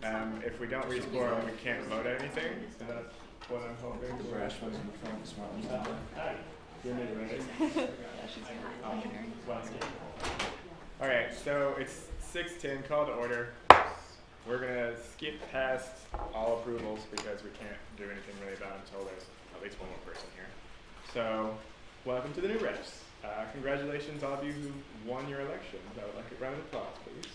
If we don't reach quorum, we can't vote anything. So that's what I'm hoping. The brash ones in the front, the smart ones in the back. You're mid, right? Yeah, she's engineering. All right, so it's 6:10. Call to order. We're gonna skip past all approvals because we can't do anything really about it until there's at least one more person here. So, welcome to the new reps. Congratulations, all of you who won your elections. I would like a round of applause, please.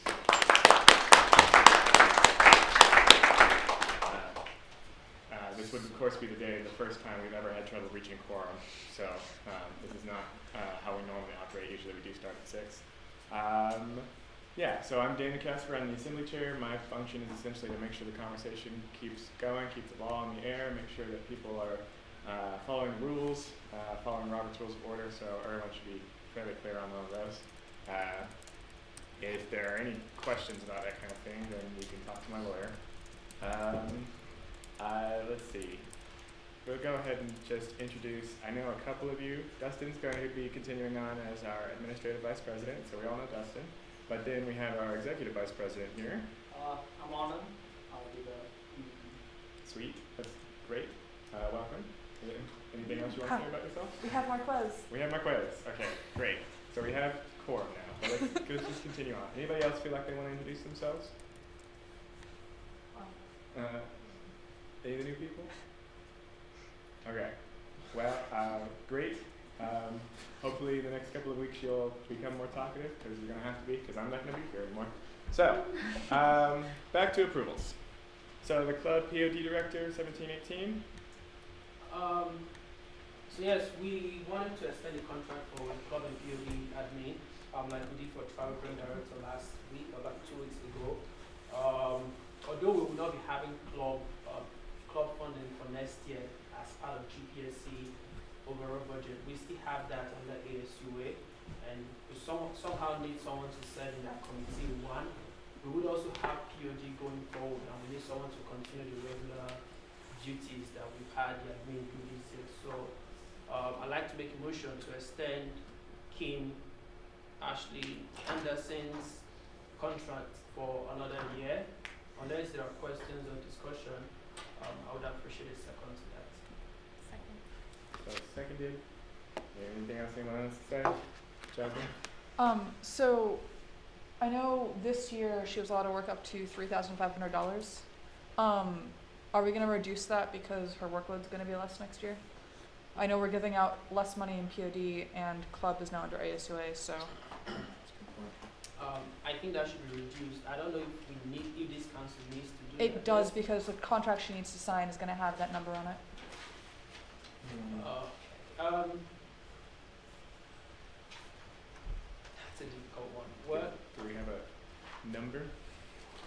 This would, of course, be the first time we've ever had trouble reaching quorum. So, this is not how we normally operate. Usually we do start at 6. Yeah, so I'm Dana Casper, I'm the Assembly Chair. My function is essentially to make sure the conversation keeps going, keep the ball in the air, make sure that people are following the rules, following Robert's Rules of Order, so everyone should be fairly clear on all of those. If there are any questions about that kind of thing, then you can talk to my lawyer. Let's see. We'll go ahead and just introduce, I know a couple of you. Dustin's going to be continuing on as our Administrative Vice President, so we all know Dustin. But then we have our Executive Vice President here. I'm Anand. I'll be the Sweet, that's great. Welcome. Anything else you want to say about yourself? We have Marquez. We have Marquez. Okay, great. So we have quorum now. But let's just continue on. Anybody else feel like they want to introduce themselves? Any of the new people? Okay. Well, great. Hopefully the next couple of weeks you'll become more talkative, because you're going to have to be, because I'm not going to be here anymore. So, back to approvals. So the club POD director, 1718. So yes, we wanted to extend the contract for club and POD admin, like we did for travel brand director last week, or like 2 weeks ago. Although we will not be having club funding for next year as part of GPSC overall budget, we still have that under ASUA, and we somehow need someone to serve in that committee. One, we would also have POD going forward, and we need someone to continue the regular duties that we've had the admin do this year. So I'd like to make a motion to extend Kim Ashley Anderson's contract for another year. Unless there are questions or discussion, I would appreciate a second to that. So seconded. Anything else anyone wants to say? Jasmine? So I know this year she was allowed to work up to $3,500. Are we going to reduce that because her workload's going to be less next year? I know we're giving out less money in POD, and club is now under ASUA, so. I think that should be reduced. I don't know if this council needs to do that. It does, because the contract she needs to sign is going to have that number on it. That's a difficult one. What? Do we have a number?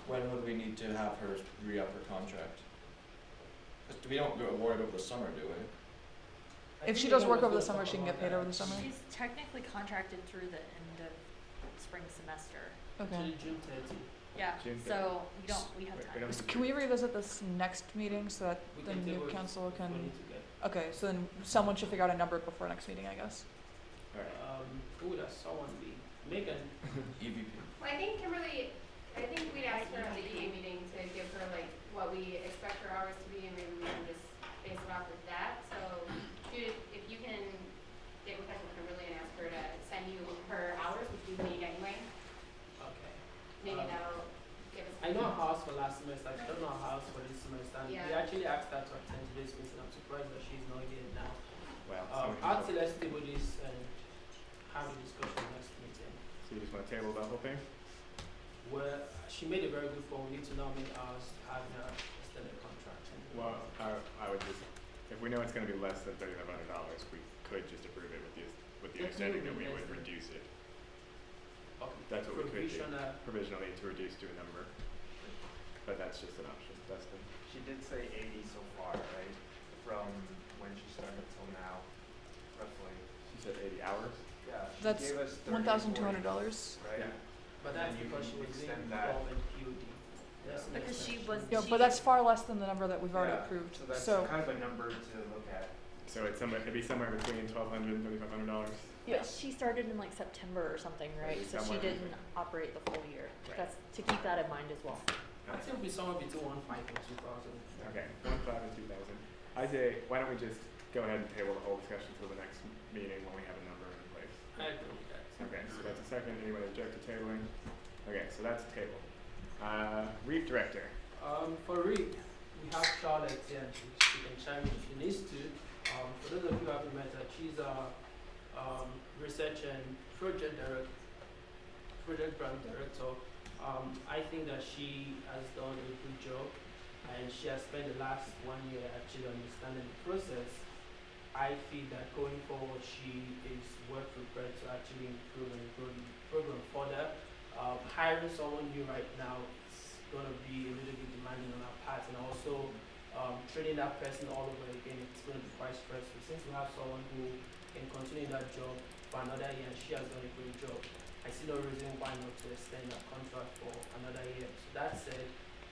When would we need to have her re-up her contract? 'Cause we don't award over the summer, do we? If she does work over the summer, she can get paid over the summer. She's technically contracted through the end of spring semester. Okay. Actually, June 30. Yeah, June so we have We time. don't- Can we revisit this next meeting so that We the can new table it council if we can? need to get. Okay, so then someone should figure out a number before next meeting, I guess. All right. Who would that someone be? Megan. EVP. Well, I think Kimberly, I think we'd ask her at the EA meeting to give her like what we expect her hours to be, and maybe we can just base it off of that. So, Judith, if you can get in touch with Kimberly and ask her to send you her hours, which we need anyway, Okay. maybe that'll give us. I know her house for last semester. I don't know her house for this semester. And Yeah. we actually asked her to attend today's meeting. I'm surprised that she's not here now. Well, I'll say let's table this and have a discussion next meeting. so you just want to table the whole thing? Well, she made a very good point. We need to nominate ours to have her extended contract. Well, I would just, if we know it's going to be less than $3,500, we could just approve it with the understanding that we would reduce it. Okay. That's what we could do. Provisional. Provisionally to reduce to a number. But that's just an option. Dustin? She did say 80 so far, right? From when she started till now, roughly. She said 80 hours? Yeah, she That's gave us 30, $1,200. 40, right? Yeah. But And that's then you because can she was doing extend that. club and POD. That's the Because she was. Yeah, but that's far less than the number that we've already Yeah, approved. So that's So, kind of a number to look at. So it'd be somewhere between $1,200 and $3,500. But she started in like September or something, right? Maybe So she somewhere. didn't operate the full year. Right. That's to keep that in mind as well. I think it'll be somewhere between 1.5 and 2,000. Okay, 1.5 and 2,000. I say, why don't we just go ahead and table the whole discussion till the next meeting when we have a number in place? I agree with that. Okay, so that's a second. Anyone object to tabling? Okay, so that's tabled. REAP director. For REAP, we have Charlotte here, and she can chime in if she needs to. For those of you who haven't met her, she's a research and project grant director. I think that she has done a good job, and she has spent the last 1 year actually understanding the process. I feel that going forward, she is well prepared to actually improve and grow the program further. Hiring someone new right now is going to be a little bit demanding on our part, and also training that person all over again, it's going to be quite stressful. Since we have someone who can continue that job for another year, and she has done a great job, I see no reason why not to extend that contract for another year. So that said,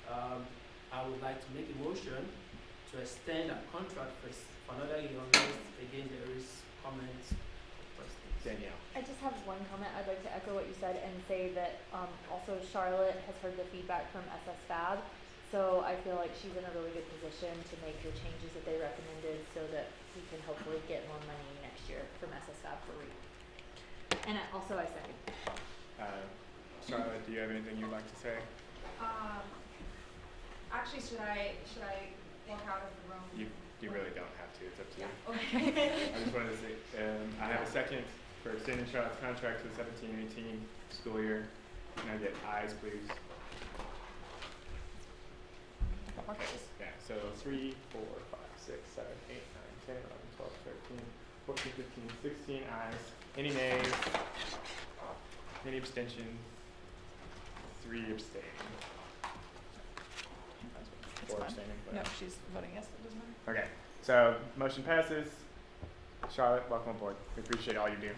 I would like to make a motion to extend that contract for another year unless, again, there is comments or questions. Danielle. I just have one comment. I'd like to echo what you said and say that also Charlotte has heard the feedback from SSFAB, so I feel like she's in a really good position to make the changes that they recommended so that we can hopefully get more money next year from SSFAB for REAP. And I second. Charlotte, do you have anything you'd like to say? Actually, should I walk out of the room? You really don't have to. It's up to you. Okay. I just wanted to say, I have a second for extending Charlotte's contract to the 17-18 school year. Can I get ayes, please? Okay, yeah, so 3, 4, 5, 6, 7, 8, 9, 10, 11, 12, 13, 14, 15, 16 ayes. Any nays? Any abstentions? 3 abstaining. It's 4 fine. abstaining. but- No, she's voting yes, it doesn't matter. Okay, so motion passes. Charlotte, welcome aboard. We appreciate all you do.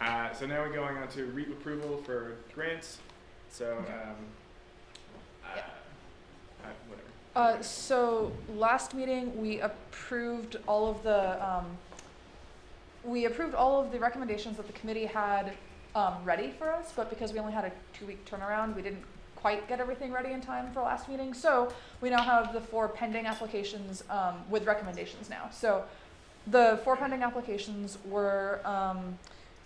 Alright, so now we're going on to REAP approval for grants. So, whatever. So last meeting, we approved all of the, recommendations that the committee had, ready for us, but because we only had a 2-week turnaround, we didn't quite get everything ready in time for last meeting. So we now have the 4 pending applications, with recommendations now. So the 4 pending applications were,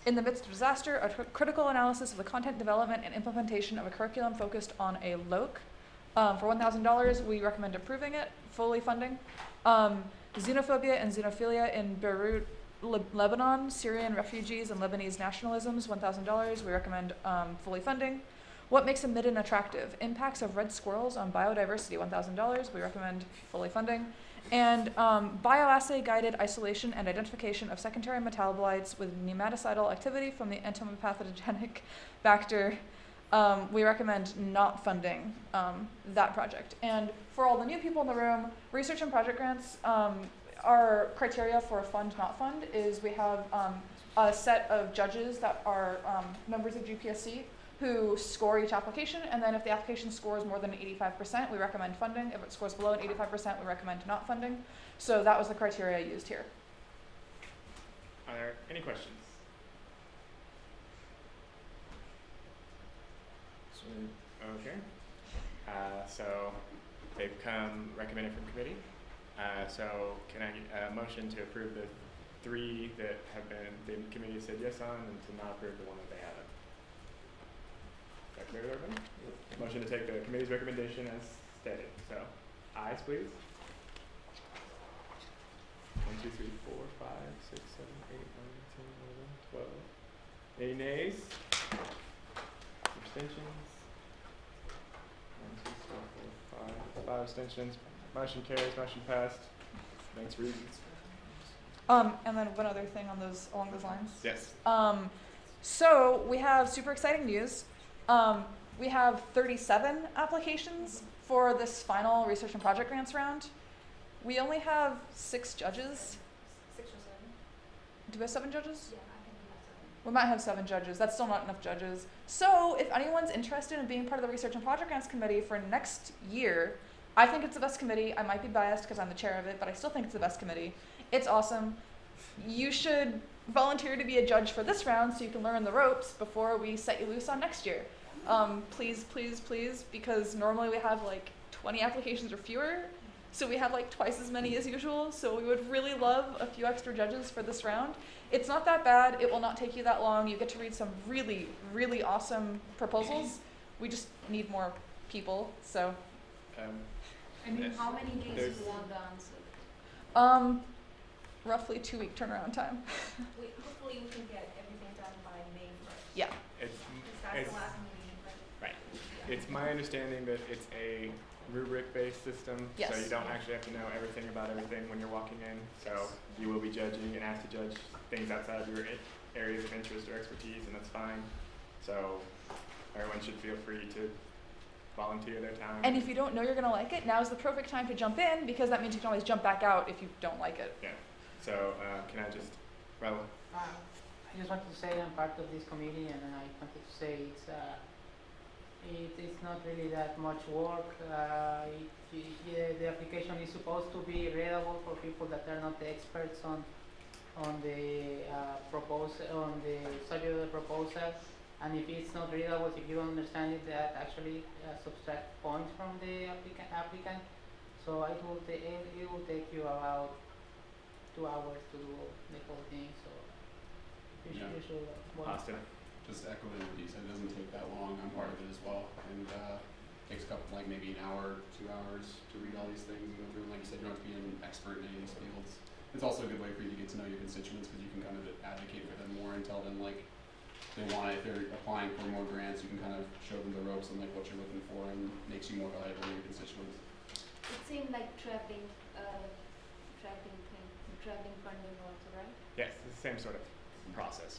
in the midst of disaster, a critical analysis of the content development and implementation of a curriculum focused on a LOC. For $1,000, we recommend approving it, fully funding. Xenophobia and xenophilia in Beirut, Lebanon, Syrian refugees and Lebanese nationalisms, $1,000, we recommend fully funding. What makes a midden attractive? Impacts of red squirrels on biodiversity, $1,000, we recommend fully funding. And bioassay guided isolation and identification of secondary metabolites with nematicidal activity from the entomopathogenic bacter. We recommend not funding that project. And for all the new people in the room, research and project grants, our criteria for fund, not fund is we have a set of judges that are members of GPSC who score each application, and then if the application scores more than 85%, we recommend funding. If it scores below an 85%, we recommend not funding. So that was the criteria used here. Are there any questions? Sweet. Okay. So they've come recommended from committee. So can I get a motion to approve the 3 that have been, the committee said yes on, and to not approve the one that they haven't? Is that clear to everybody? Yep. Motion to take the committee's recommendation as stated. So, ayes, please. 1, 2, 3, 4, 5, 6, 7, 8, 9, 10, 11, 12. Any nays? Abstentions? 1, 2, 3, 4, 5. 5 abstentions. Motion carries. Motion passed. Thanks, Reed. And then one other thing on along those lines. Yes. So we have super exciting news. We have 37 applications for this final research and project grants round. We only have 6 judges. 6 or 7? Do we have 7 judges? Yeah, I think we have 7. We might have 7 judges. That's still not enough judges. So if anyone's interested in being part of the research and project grants committee for next year, I think it's the best committee. I might be biased because I'm the chair of it, but I still think it's the best committee. It's awesome. You should volunteer to be a judge for this round so you can learn the ropes before we set you loose on next year. Please, please, please, because normally we have like 20 applications or fewer. So we have like twice as many as usual. So we would really love a few extra judges for this round. It's not that bad. It will not take you that long. You get to read some really, really awesome proposals. We just need more people. So, I mean, Yes. how many days do There's- you want the answer? roughly 2-week turnaround time. Hopefully we can get everything done by May first. Yeah. It's, Because that's it's, the last meeting, right? right. It's my understanding that it's a rubric-based system, so Yes. you don't actually have to know everything about everything when you're walking in. So you will be judging and asked to judge things outside of your areas of interest or expertise, and that's fine. So everyone should feel free to volunteer their time. And if you don't know you're gonna like it, now's the perfect time to jump in because that means you can always jump back out if you don't like it. Yeah. So can I just, Raul? I just wanted to say I'm part of this committee, and I wanted to say it's not really that much work. The application is supposed to be readable for people that are not the experts on the on the subject of the proposal. And if it's not readable, if you don't understand it, that actually subtract points from the applicant. So it will take you about 2 hours to do the whole thing. So you should Austin. Just echo the piece, it doesn't take that long, I'm part of it as well, and takes a couple, like maybe an hour, 2 hours to read all these things and go through, and like you said, you don't have to be an expert in any of these fields. It's also a good way for you to get to know your constituents, because you can kind of advocate for them more and tell them like, they want it, if they're applying for more grants, you can kind of show them the ropes and like what you're looking for, and makes you more valuable to your constituents. It seemed like trapping funding also, right? Yes, it's the same sort of process.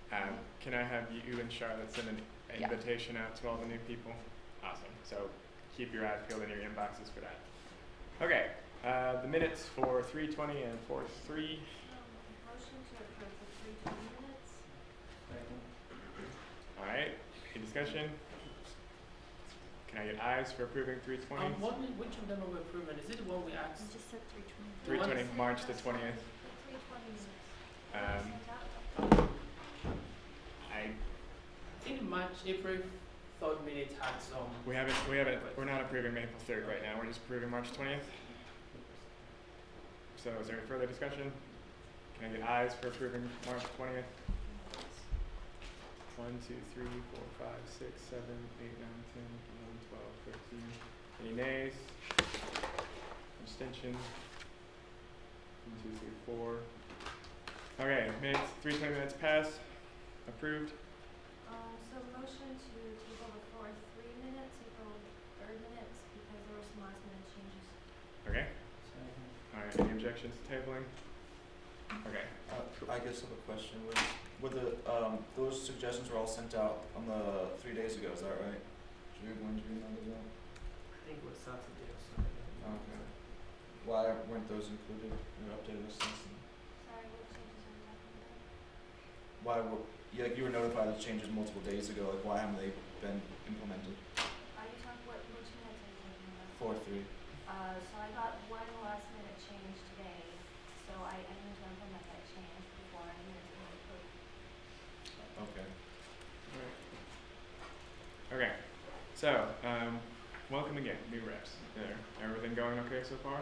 Yeah. Can I have you and Charlotte send an Yeah. invitation out to all the new people? Awesome. So keep your eyes peeled in your inboxes for that. Okay. The minutes for 3:20 and 4:03. Motion to approve the 3:20 minutes. All right. Any discussion? Can I get ayes for approving 3:20? Which of them are we approving? Is it the one we asked? You just said 3:20. 3:20, March the 20th. 3:20 minutes. Um, I I think April 3rd minutes had some. we're not approving April 3rd right now. We're just approving March 20th. So is there any further discussion? Can I get ayes for approving March 20th? 1, 2, 3, 4, 5, 6, 7, 8, 9, 10, 11, 12, 13. Any nays? Abstentions? 1, 2, 3, 4. Okay, minutes, 3:20 minutes pass. Approved. So motion to table the 4:03 minutes, April 3rd minutes, because there were some last minute changes. Okay. All right. Any objections to tabling? Okay. I guess I have a question. Were the those suggestions were all sent out on the 3 days ago? Is that right? When did you know that? I think it was Saturday or something. Okay. Why weren't those included in the updated list? Sorry, what changes are we talking about? Why were you were notified of changes multiple days ago? Like why haven't they been implemented? Are you talking, which minutes are you talking about? 4-3. So I got one last minute change today, so I need to implement that change before I need to approve. Okay. Okay. So, welcome again, new reps. Everything going okay so far?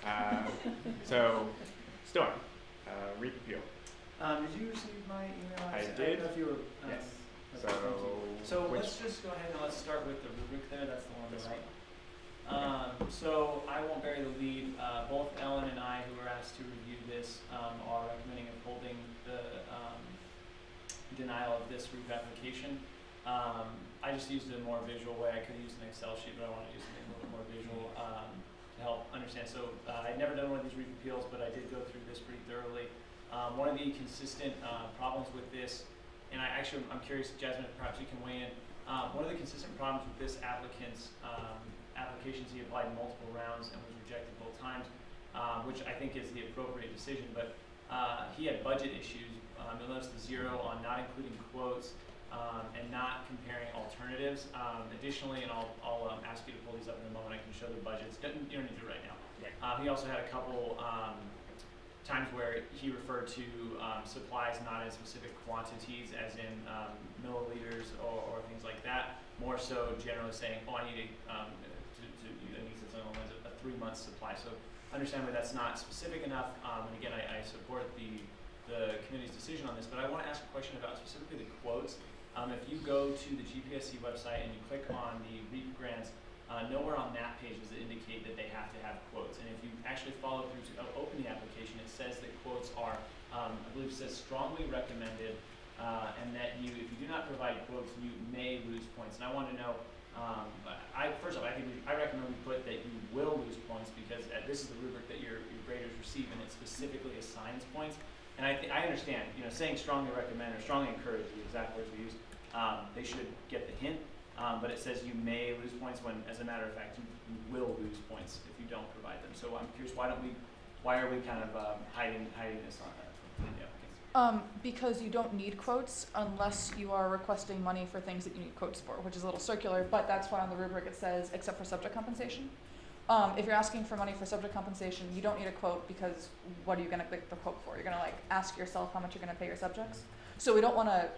Awesome. So, Storm, REAP appeal. Did you receive my email? I don't did. know if you were. Yes. okay, So, thank you. So which, let's just go ahead and let's start with the rubric there. That's the one, This right? So I won't bury the lead. Both Ellen and I, who were asked to review this, are recommending upholding the denial of this REAP application. I just used a more visual way. I could use an Excel sheet, but I want to use something a little bit more visual to help understand. So I'd never done one of these REAP appeals, but I did go through this pretty thoroughly. One of the consistent problems with this, and I'm curious, Jasmine, if perhaps you can weigh in. One of the consistent problems with this applicant's applications, he applied multiple rounds and was rejected both times, which I think is the appropriate decision, but he had budget issues. You'll notice the 0 on not including quotes and not comparing alternatives. Additionally, and I'll ask you to pull these up in a moment, I can show the budgets. You don't need to do it right now. He also had a couple times where he referred to supplies not in specific quantities, as in milliliters or things like that. More so, generally saying, "Oh, I need I think it's something along a 3-month supply." So, understandably, that's not specific enough. And again, I support the committee's decision on this, but I want to ask a question about specifically the quotes. If you go to the GPSC website and you click on the REAP grants, nowhere on that page does it indicate that they have to have quotes. And if you actually follow through to open the application, it says that quotes are, I believe it says strongly recommended, and that if you do not provide quotes, you may lose points. And I want to know, first off, I recommend we put that you will lose points, because this is the rubric that your graders receive, and it specifically assigns points. And I understand, saying strongly recommend or strongly encourage, the exact words we use, they should get the hint. But it says you may lose points when, as a matter of fact, you will lose points if you don't provide them. So I'm curious, why are we kind of hiding this on the applicants? Because you don't need quotes unless you are requesting money for things that you need quotes for, which is a little circular, but that's why on the rubric it says, except for subject compensation. If you're asking for money for subject compensation, you don't need a quote, because what are you going to click the quote for? You're going to ask yourself how much you're going to pay your subjects. So we don't want to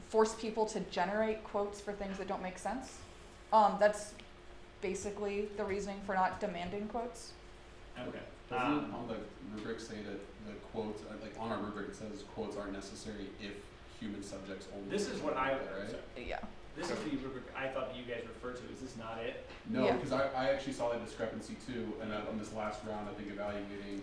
force people to generate quotes for things that don't make sense. That's basically the reasoning for not demanding quotes. Okay. Doesn't on the rubric say that the quotes, on our rubric it says quotes aren't necessary if human subjects only? This is what right? Yeah. This is the rubric I thought that you guys referred to. Is this not it? No, Yeah. because I actually saw that discrepancy too, and on this last round, I think evaluating,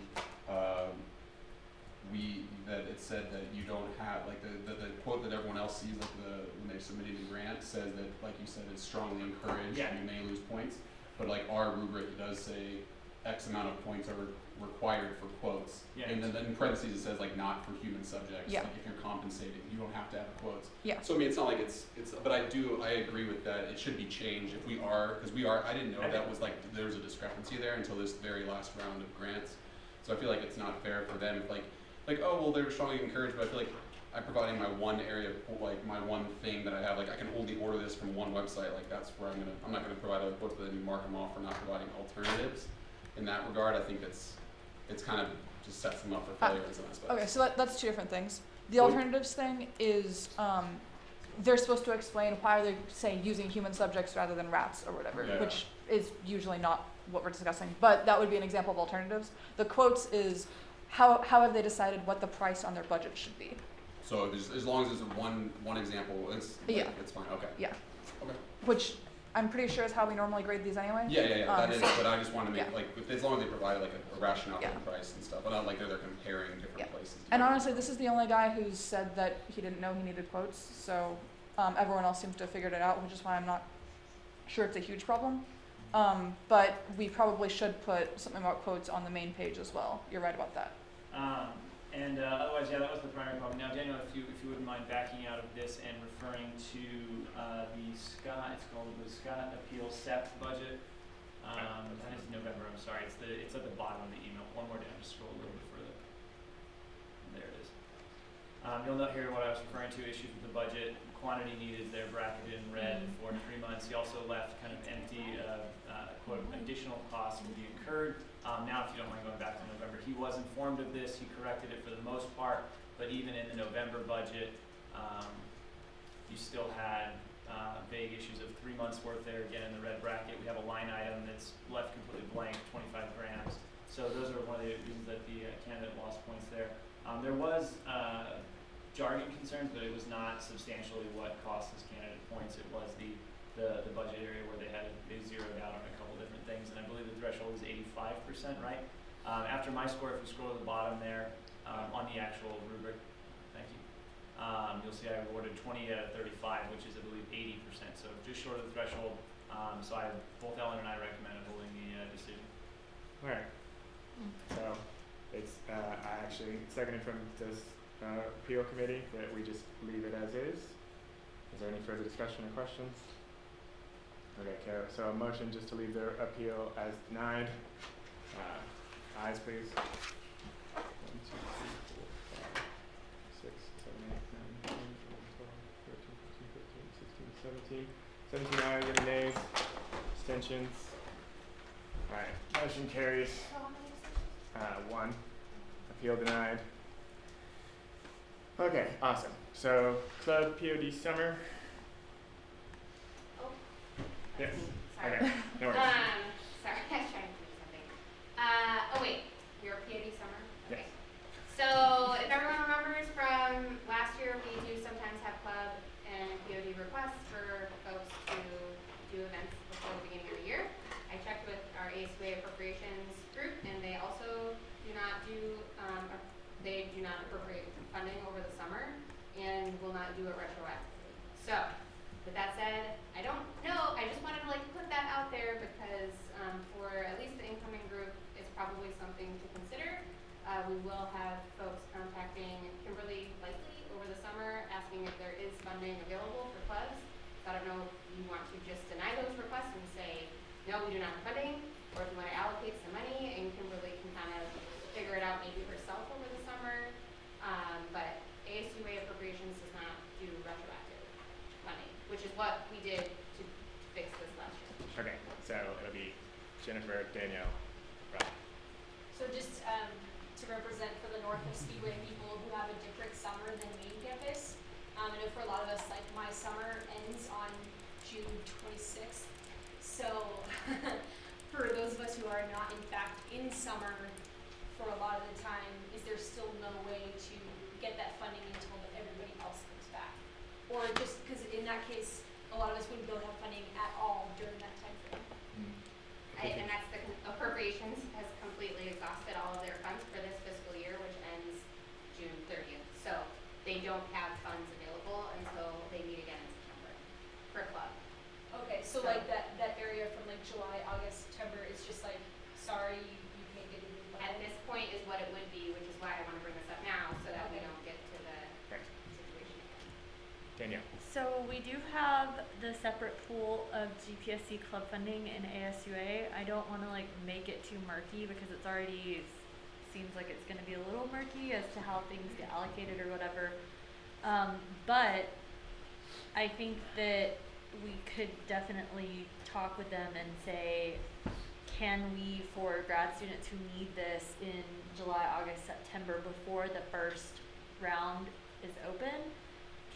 that it said that you don't have, the quote that everyone else sees, when they're submitting the grant, says that, like you said, it's strongly encouraged, Yeah. you may lose points, but our rubric does say X amount of points are required for quotes. Yeah. And then in parentheses it says not for human subjects, Yeah. if you're compensating, you don't have to have quotes. Yeah. So I mean, it's not like it's, but I agree with that, it should be changed if we are, I didn't know that was there was a discrepancy there until this very last round of grants. So I feel like it's not fair for them if oh, well, they were strongly encouraged, but I feel like I'm providing my one area, my one thing that I have, I can only order this from one website, that's where I'm not gonna provide other quotes, but then you mark them off for not providing alternatives. In that regard, I think it's kind of just sets them up for failure in some aspects. Okay, so that's two different things. The Well- alternatives thing is they're supposed to explain why they're saying using human subjects rather than rats or whatever, Yeah. which is usually not what we're discussing. But that would be an example of alternatives. The quotes is how have they decided what the price on their budget should be? So as long as there's one example, it's fine. Okay. Yeah. Okay. Which I'm pretty sure is how we normally grade these anyway. Yeah. That is. But I just want to make yeah. as long as they provide a rationale Yeah. for the price and stuff, but not they're comparing different Yeah. places. And honestly, this is the only guy who's said that he didn't know he needed quotes. So everyone else seems to have figured it out, which is why I'm not sure it's a huge problem. But we probably should put something about quotes on the main page as well. You're right about that. Otherwise, that was the primary problem. Now, Daniel, if you wouldn't mind backing out of this and referring to it's called the Scott Appeal SEP budget. That is November. I'm sorry. It's at the bottom of the email. One more down. Just scroll a little bit further. There it is. You'll note here what I was referring to: issues with the budget. Quantity needed there bracketed in red for 3 months. He also left kind of empty, quote, additional costs will be incurred. Now, if you don't mind going back to November, he was informed of this. He corrected it for the most part, but even in the November budget, you still had vague issues of 3 months worth there. Again, in the red bracket, we have a line item that's left completely blank, 25 grams. So those are one of the reasons that the candidate lost points there. There was jargon concerns, but it was not substantially what cost this candidate points. It was the budget area where they zeroed out on a couple different things, and I believe the threshold is 85%, right? After my score, if you scroll to the bottom there, on the actual rubric, thank you, you'll see I awarded 20 out of 35, which is, I believe, 80%, so just short of the threshold. So both Ellen and I recommend upholding the decision. All right. So it's I actually seconded from this appeal committee that we just leave it as is. Is there any further discussion or questions? Okay, so a motion just to leave the appeal as denied. Ayes, please. 1, 2, 3, 4, 5, 6, 7, 8, 9, 10, 11, 12, 13, 14, 15, 16, 17. 17 ayes, any nays? Abstentions? Alright, motion carries. So how many abstentions? 1. appeal denied. Okay, awesome. So club POD summer. Oh. Yes. Sorry. Okay. No worries. Sorry, I was trying to do something. Oh wait, your POD summer? Yes. Okay. So if everyone remembers from last year, we do sometimes have club and POD requests for folks to do events before the beginning of the year. I checked with our ASUA appropriations group, and they also do not appropriate funding over the summer and will not do it retroactively. So, with that said, I don't know, I just wanted to put that out there because for at least the incoming group, it's probably something to consider. We will have folks contacting Kimberly likely over the summer, asking if there is funding available for clubs. So I don't know if you want to just deny those requests and say, no, we do not have funding, or if you want to allocate some money and Kimberly can kind of figure it out maybe herself over the summer. But ASUA appropriations does not do retroactive funding, which is what we did to fix this last year. Okay, so it'll be Jennifer, Danielle, Rob. So just to represent for the North of Speedway people who have a different summer than main campus, I know for a lot of us, my summer ends on June 26th. So for those of us who are not in fact in summer for a lot of the time, is there still no way to get that funding until everybody else comes back? Or just because in that case, a lot of us wouldn't be able to have funding at all during that time frame. And that's the appropriations has completely exhausted all of their funds for this fiscal year, which ends June 30th. So they don't have funds available until they meet again in September per club. Okay, so that area from July, August, September is just sorry, you can't get any funding. At this point is what it would be, which is why I want to bring this up now so that we Okay. don't get to the Right. situation again. Danielle. So we do have the separate pool of GPSC club funding in ASUA. I don't want to make it too murky because it's already seems like it's going to be a little murky as to how things get allocated or whatever. But I think that we could definitely talk with them and say, can we, for grad students who need this in July, August, September, before the first round is open,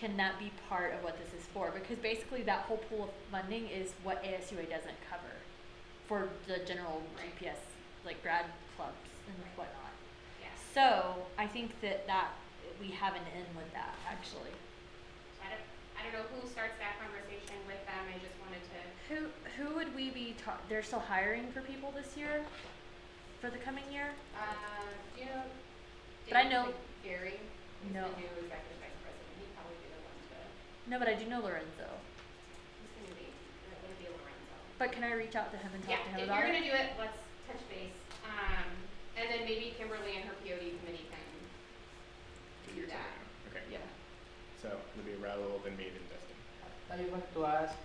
can that be part of what this is for? Because basically that whole pool of funding is what ASUA doesn't cover for the general GPS, grad clubs and whatnot. Yes. So I think that we have an in with that, actually. I don't know who starts that conversation with them. I just wanted to. Who would we be they're still hiring for people this year? For the coming year? Do you know? But I know- Gary. He's No. the new executive vice president. He'd probably be the one to. No, but I do know Lorenzo. He's gonna be. It would be Lorenzo. But can I reach out to him and talk Yeah, to him if about you're it? gonna do it, let's touch base. And then maybe Kimberly and her POD committee can do Figure something that. out. Okay. Yeah. So it'll be Raul, then me, then Dustin. I want to ask,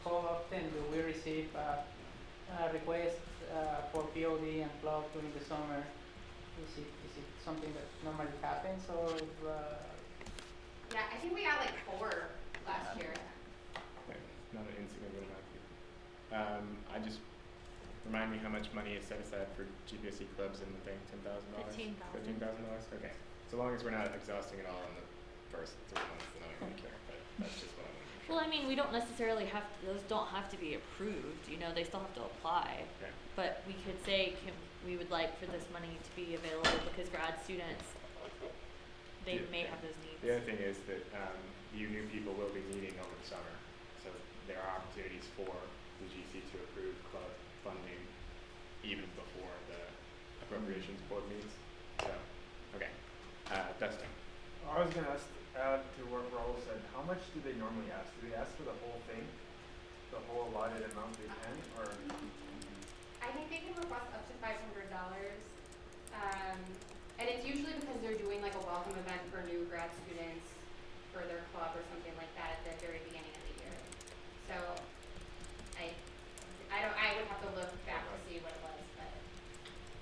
how often do we receive requests for POD and club during the summer? Is it something that normally happens, or Yeah, I think we got 4 last year. Okay. Not an insignificant amount of people. I just remind me how much money is set aside for GPSC clubs in the thing, $10,000? $15,000. $15,000? Okay. So long as we're not exhausting it all in the first 3 months, then I don't really care. But that's just what I want to make sure. Well, I mean, we don't necessarily have to, those don't have to be approved, they still have to apply. Okay. But we could say, we would like for this money to be available because grad students, they Yeah. may have those needs. The other thing is that you new people will be meeting over the summer, so there are opportunities for the GC to approve club funding even before the appropriations board meets. So, okay, Dustin. I was gonna add to what Raul said, how much do they normally ask? Do they ask for the whole thing? The whole allotted amount they can, or? I think they can request up to $500. And it's usually because they're doing a welcome event for new grad students for their club or something like that at the very beginning of the year. So I would have to look back to see what it was, but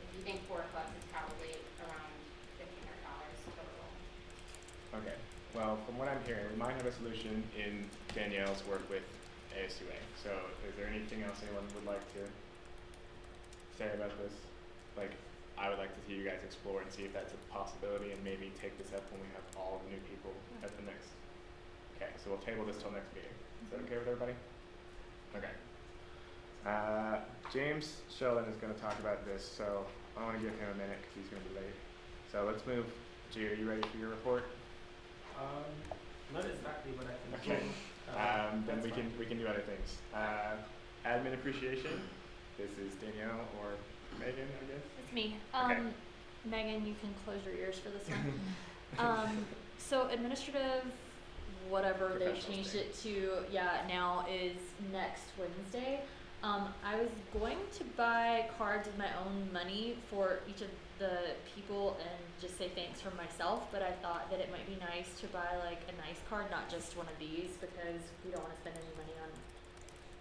if you think 4 clubs, it's probably around $1,500 total. Okay. Well, from what I'm hearing, we might have a solution in Danielle's work with ASUA. So, is there anything else anyone would like to say about this? I would like to see you guys explore and see if that's a possibility and maybe take this up when we have all the new people at the next. Okay, so we'll table this till next meeting. Is that okay with everybody? Okay. James Sheldon is going to talk about this, so I want to give him a minute because he's going to be late. So let's move. G, are you ready for your report? Not exactly, but I can. Okay. Then that's we can do other things. Admin appreciation. This is Danielle or Megan, I guess. It's me. Okay. Megan, you can close your ears for this one. So administrative, whatever they Professionals changed day. it to, now is next Wednesday. I was going to buy cards with my own money for each of the people and just say thanks from myself, but I thought that it might be nice to buy like a nice card, not just one of these, because we don't want to spend any money on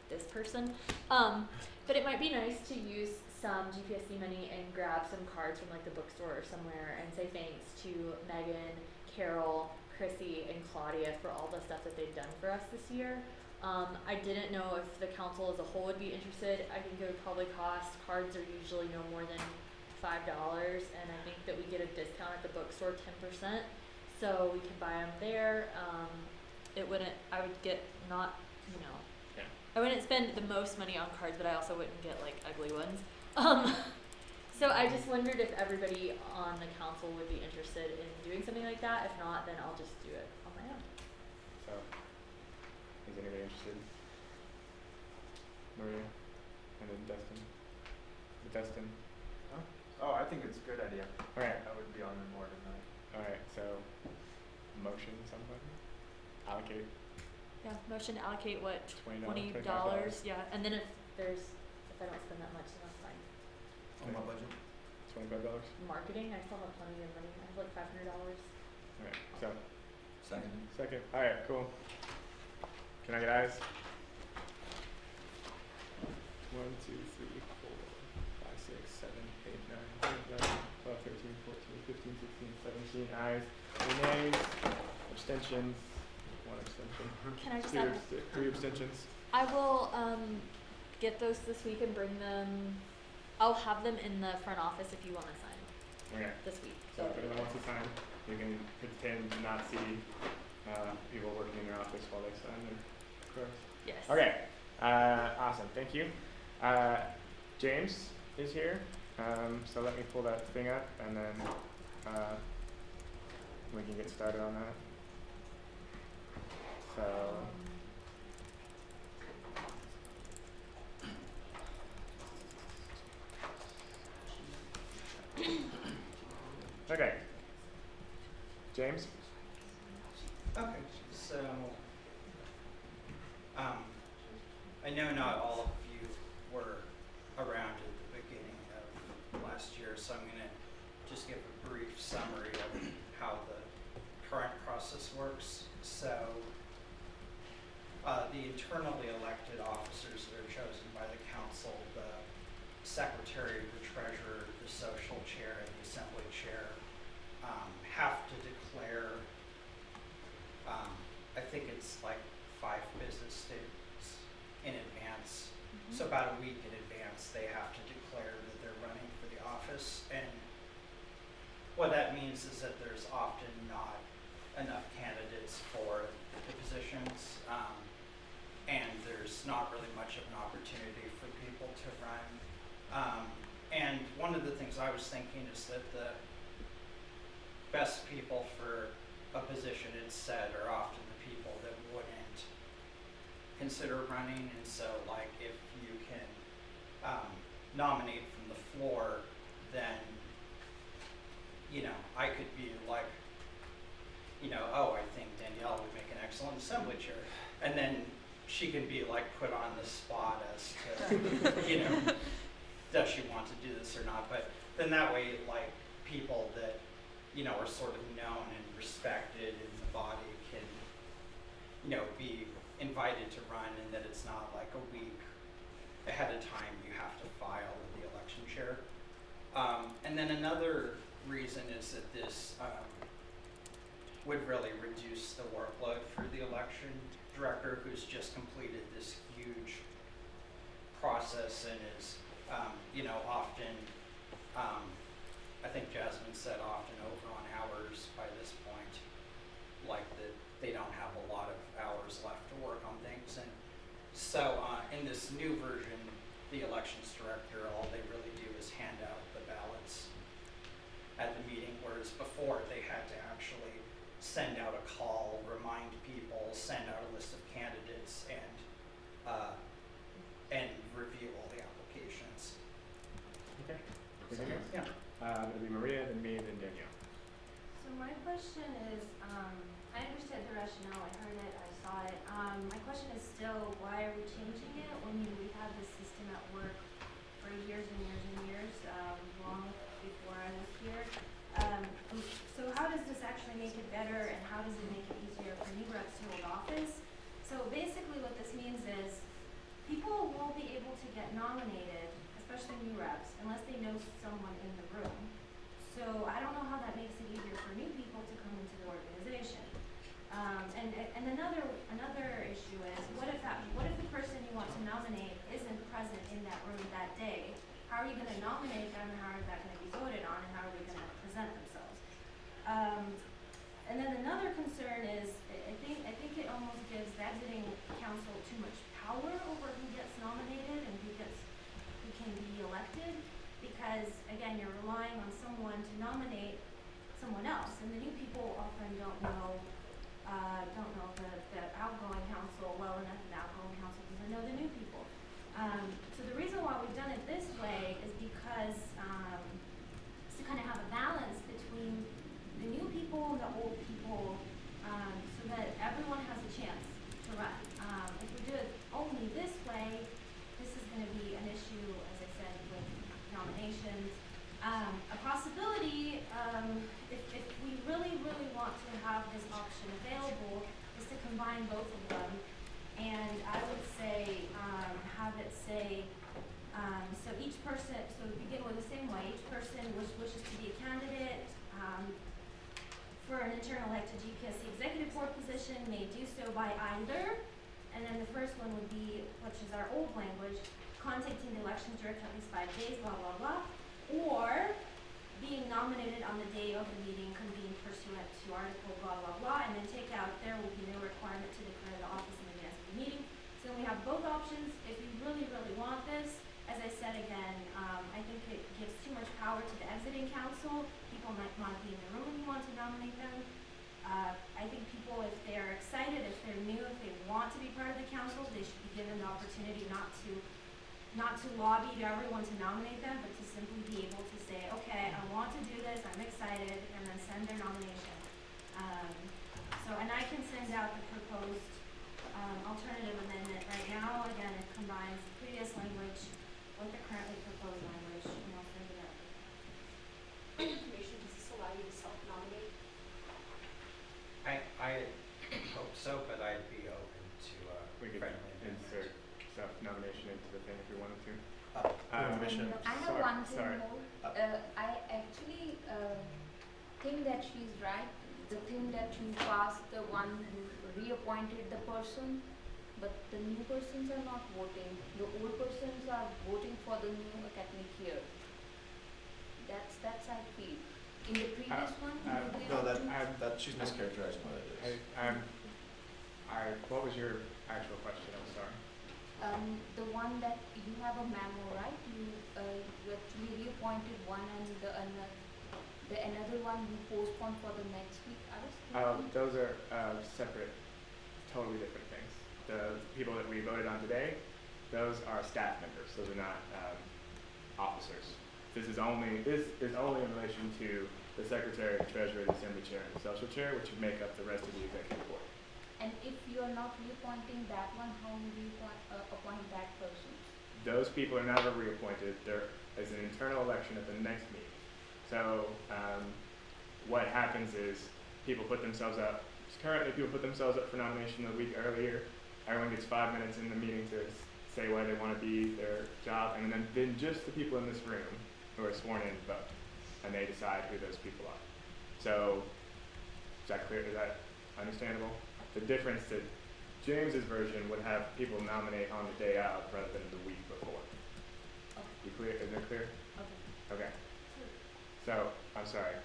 this person. But it might be nice to use some GPSC money and grab some cards from like the bookstore or somewhere and say thanks to Megan, Carol, Chrissy, and Claudia for all the stuff that they've done for us this year. I didn't know if the council as a whole would be interested. I think it would probably cost, cards are usually no more than $5, and I think that we get a discount at the bookstore, 10%. So we can buy them there. I would get not, Yeah. I wouldn't spend the most money on cards, but I also wouldn't get like ugly ones. So I just wondered if everybody on the council would be interested in doing something like that. If not, then I'll just do it on my own. So, is anybody interested? Maria, and then Dustin. Dustin. Oh, I think it's a good idea. All right. I would be on the board of that. All right. So, motion somebody. Allocate Yeah, motion to allocate what, $20. $20? Yeah, and then if I don't spend that much, then that's fine. On what budget? $25. Marketing, I still have plenty of money. I have like $500. All right. So, Second. second. All right. Cool. Can I get ayes? 1, 2, 3, 4, 5, 6, 7, 8, 9, 10, 11, 12, 13, 14, 15, 16, 17 ayes. Any nays? Abstentions? 1 abstention. Can I just 2 add, abst- 3 abstentions. I will get those this week and bring them, I'll have them in the front office if you want to sign Okay. this week. So if anyone wants to sign, you can pretend to not see people working in their office while they sign their cards. Yes. Okay. Awesome. Thank you. James is here. So let me pull that thing up and then we can get started on that. So, okay. James? Okay, so, I know not all of you were around at the beginning of last year, so I'm gonna just give a brief summary of how the current process works. So, the internally elected officers that are chosen by the council, the secretary, the treasurer, the social chair, and the assembly chair, have to declare, I think it's like 5 business days in advance. So about a week in advance, they have to declare that they're running for the office. And what that means is that there's often not enough candidates for the positions, and there's not really much of an opportunity for people to run. And one of the things I was thinking is that the best people for a position, it's said, are often the people that wouldn't consider running. And so, like, if you can nominate from the floor, then, I could be like, oh, I think Danielle would make an excellent assembly chair. And then she can be, like, put on the spot as to, does she want to do this or not? But then that way, like, people that, are sort of known and respected in the body can, be invited to run, and that it's not like a week ahead of time you have to file with the election chair. And then another reason is that this would really reduce the workload for the election director, who's just completed this huge process and is, often like that they don't have a lot of hours left to work on things. And so in this new version, the elections director, all they really do is hand out the ballots at the meeting, whereas before they had to actually send out a call, remind people, send out a list of candidates, and review all the applications. Okay. So, Anything else? yeah. It'll be Maria, then me, then Danielle. So my question is, I understood the rationale, I heard it, I saw it. My question is still, why are we changing it when we have this system at work for years and years and years, long before I was here? So how does this actually make it better, and how does it make it easier for new reps to hold office? So basically what this means is, people won't be able to get nominated, especially new reps, unless they know someone in the room. So I don't know how that makes it easier for new people to come into the organization. And another issue is, what if the person you want to nominate isn't present in that room that day? How are you going to nominate them, and how is that going to be voted on, and how are they going to present themselves? And then another concern is, I think it almost gives the exiting council too much power over who gets nominated and who can be elected, because again, you're relying on someone to nominate someone else, and the new people often don't know the outgoing council well enough, and the outgoing council doesn't know the new people. So the reason why we've done it this way is because to kind of have a balance between the new people and the old people, so that everyone has a chance to run. If we do it only this way, this is going to be an issue, as I said, with nominations. A possibility, if we really, really want to have this option available, is to combine both of them. And I would say, have it say, so each person, so begin with the same way, each person wishes to be a candidate for an internal elected GPSC executive board position may do so by either, and then the first one would be, which is our old language, contacting the elections director at least 5 days, blah, blah, blah, or being nominated on the day of the meeting convened pursuant to article blah, blah, blah, and then take out, there will be no requirement to declare the office in advance of the meeting. So we have both options. If you really, really want this, as I said again, I think it gives too much power to the exiting council. People might want to be in the room when you want to nominate them. I think people, if they're excited, if they're new, if they want to be part of the council, they should be given the opportunity not to lobby to everyone to nominate them, but to simply be able to say, okay, I want to do this, I'm excited, and then send their nomination. And I can send out the proposed alternative amendment right now. Again, it combines the previous language with the currently proposed language, and I'll send it out. What information does this allow you to self-nominate? I hope so, but I'd be open to We could friendly insert self-nomination into the thing if we wanted to. Permission. I have Sorry, one thing sorry. more. I actually think that she's right. The thing that she passed, the one who reappointed the person, but the new persons are not voting. The old persons are voting for the new academic year. That's I feel. In the previous one, No, that she's mischaracterizing what it is. What was your actual question? I'm sorry. the one that you have a memo, right? You actually reappointed one, and the another one you postponed for the next week. I was thinking. Those are separate, totally different things. The people that we voted on today, those are staff members. Those are not officers. This is only in relation to the secretary, the treasurer, the assembly chair, and the social chair, which would make up the rest of the executive board. And if you are not reappointing that one, how will you appoint that person? Those people are never reappointed. There is an internal election at the next meeting. So what happens is people put themselves up. Currently, people put themselves up for nomination a week earlier. Everyone gets 5 minutes in the meeting to say why they want to be their job, and then just the people in this room who are sworn in vote, and they decide who those people are. So is that clear? Is that understandable? The difference that James's version would have people nominate on the day of rather than the week before. Okay. You clear? Is that clear? Okay. Okay. So I'm sorry.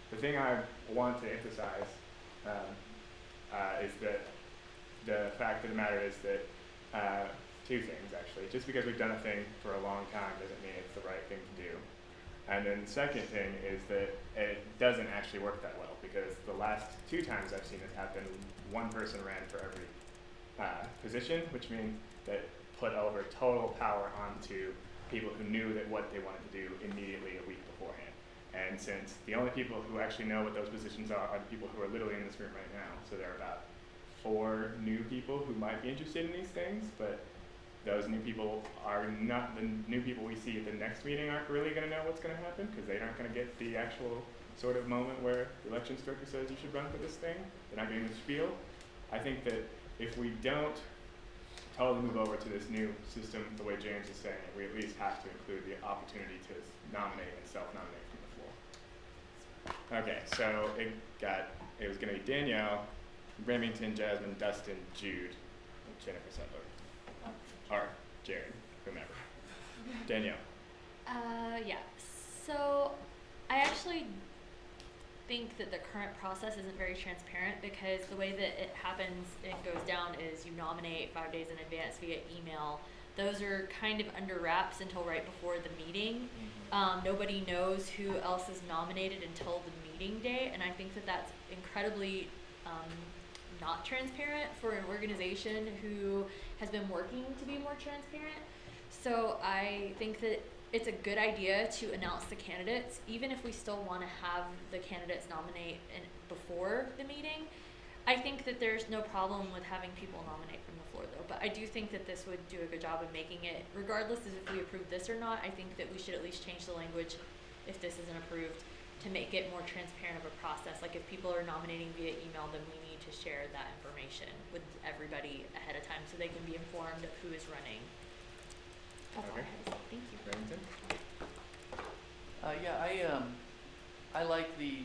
The thing I want to emphasize is that the fact of the matter is that two things actually. Just because we've done a thing for a long time doesn't mean it's the right thing to do. And then the second thing is that it doesn't actually work that well, because the last 2 times I've seen this happen, one person ran for every position, which means that put over total power onto people who knew that what they wanted to do immediately a week beforehand. And since the only people who actually know what those positions are the people who are literally in this room right now, so there are about 4 new people who might be interested in these things, but those new people are not the new people we see at the next meeting aren't really going to know what's going to happen, because they aren't going to get the actual sort of moment where the elections director says you should run for this thing. They're not getting the spiel. I think that if we don't totally move over to this new system the way James is saying it, we at least have to include the opportunity to nominate and self-nominate from the floor. Okay, so it was going to be Danielle, Remington, Jasmine, Dustin, Jude, and Jennifer Sutler. Or Jared, whomever. Danielle. Yeah. So I actually think that the current process isn't very transparent, because the way that it happens and goes down is you nominate 5 days in advance via email. Those are kind of under wraps until right before the meeting. Nobody knows who else is nominated until the meeting day, and I think that that's incredibly not transparent for an organization who has been working to be more transparent. So I think that it's a good idea to announce the candidates, even if we still want to have the candidates nominate before the meeting. I think that there's no problem with having people nominate from the floor though, but I do think that this would do a good job of making it, regardless of if we approve this or not, I think that we should at least change the language if this isn't approved to make it more transparent of a process. Like if people are nominating via email, then we need to share that information with everybody ahead of time so they can be informed of who is running. That's all I had to say. Thank you. Remington? I like the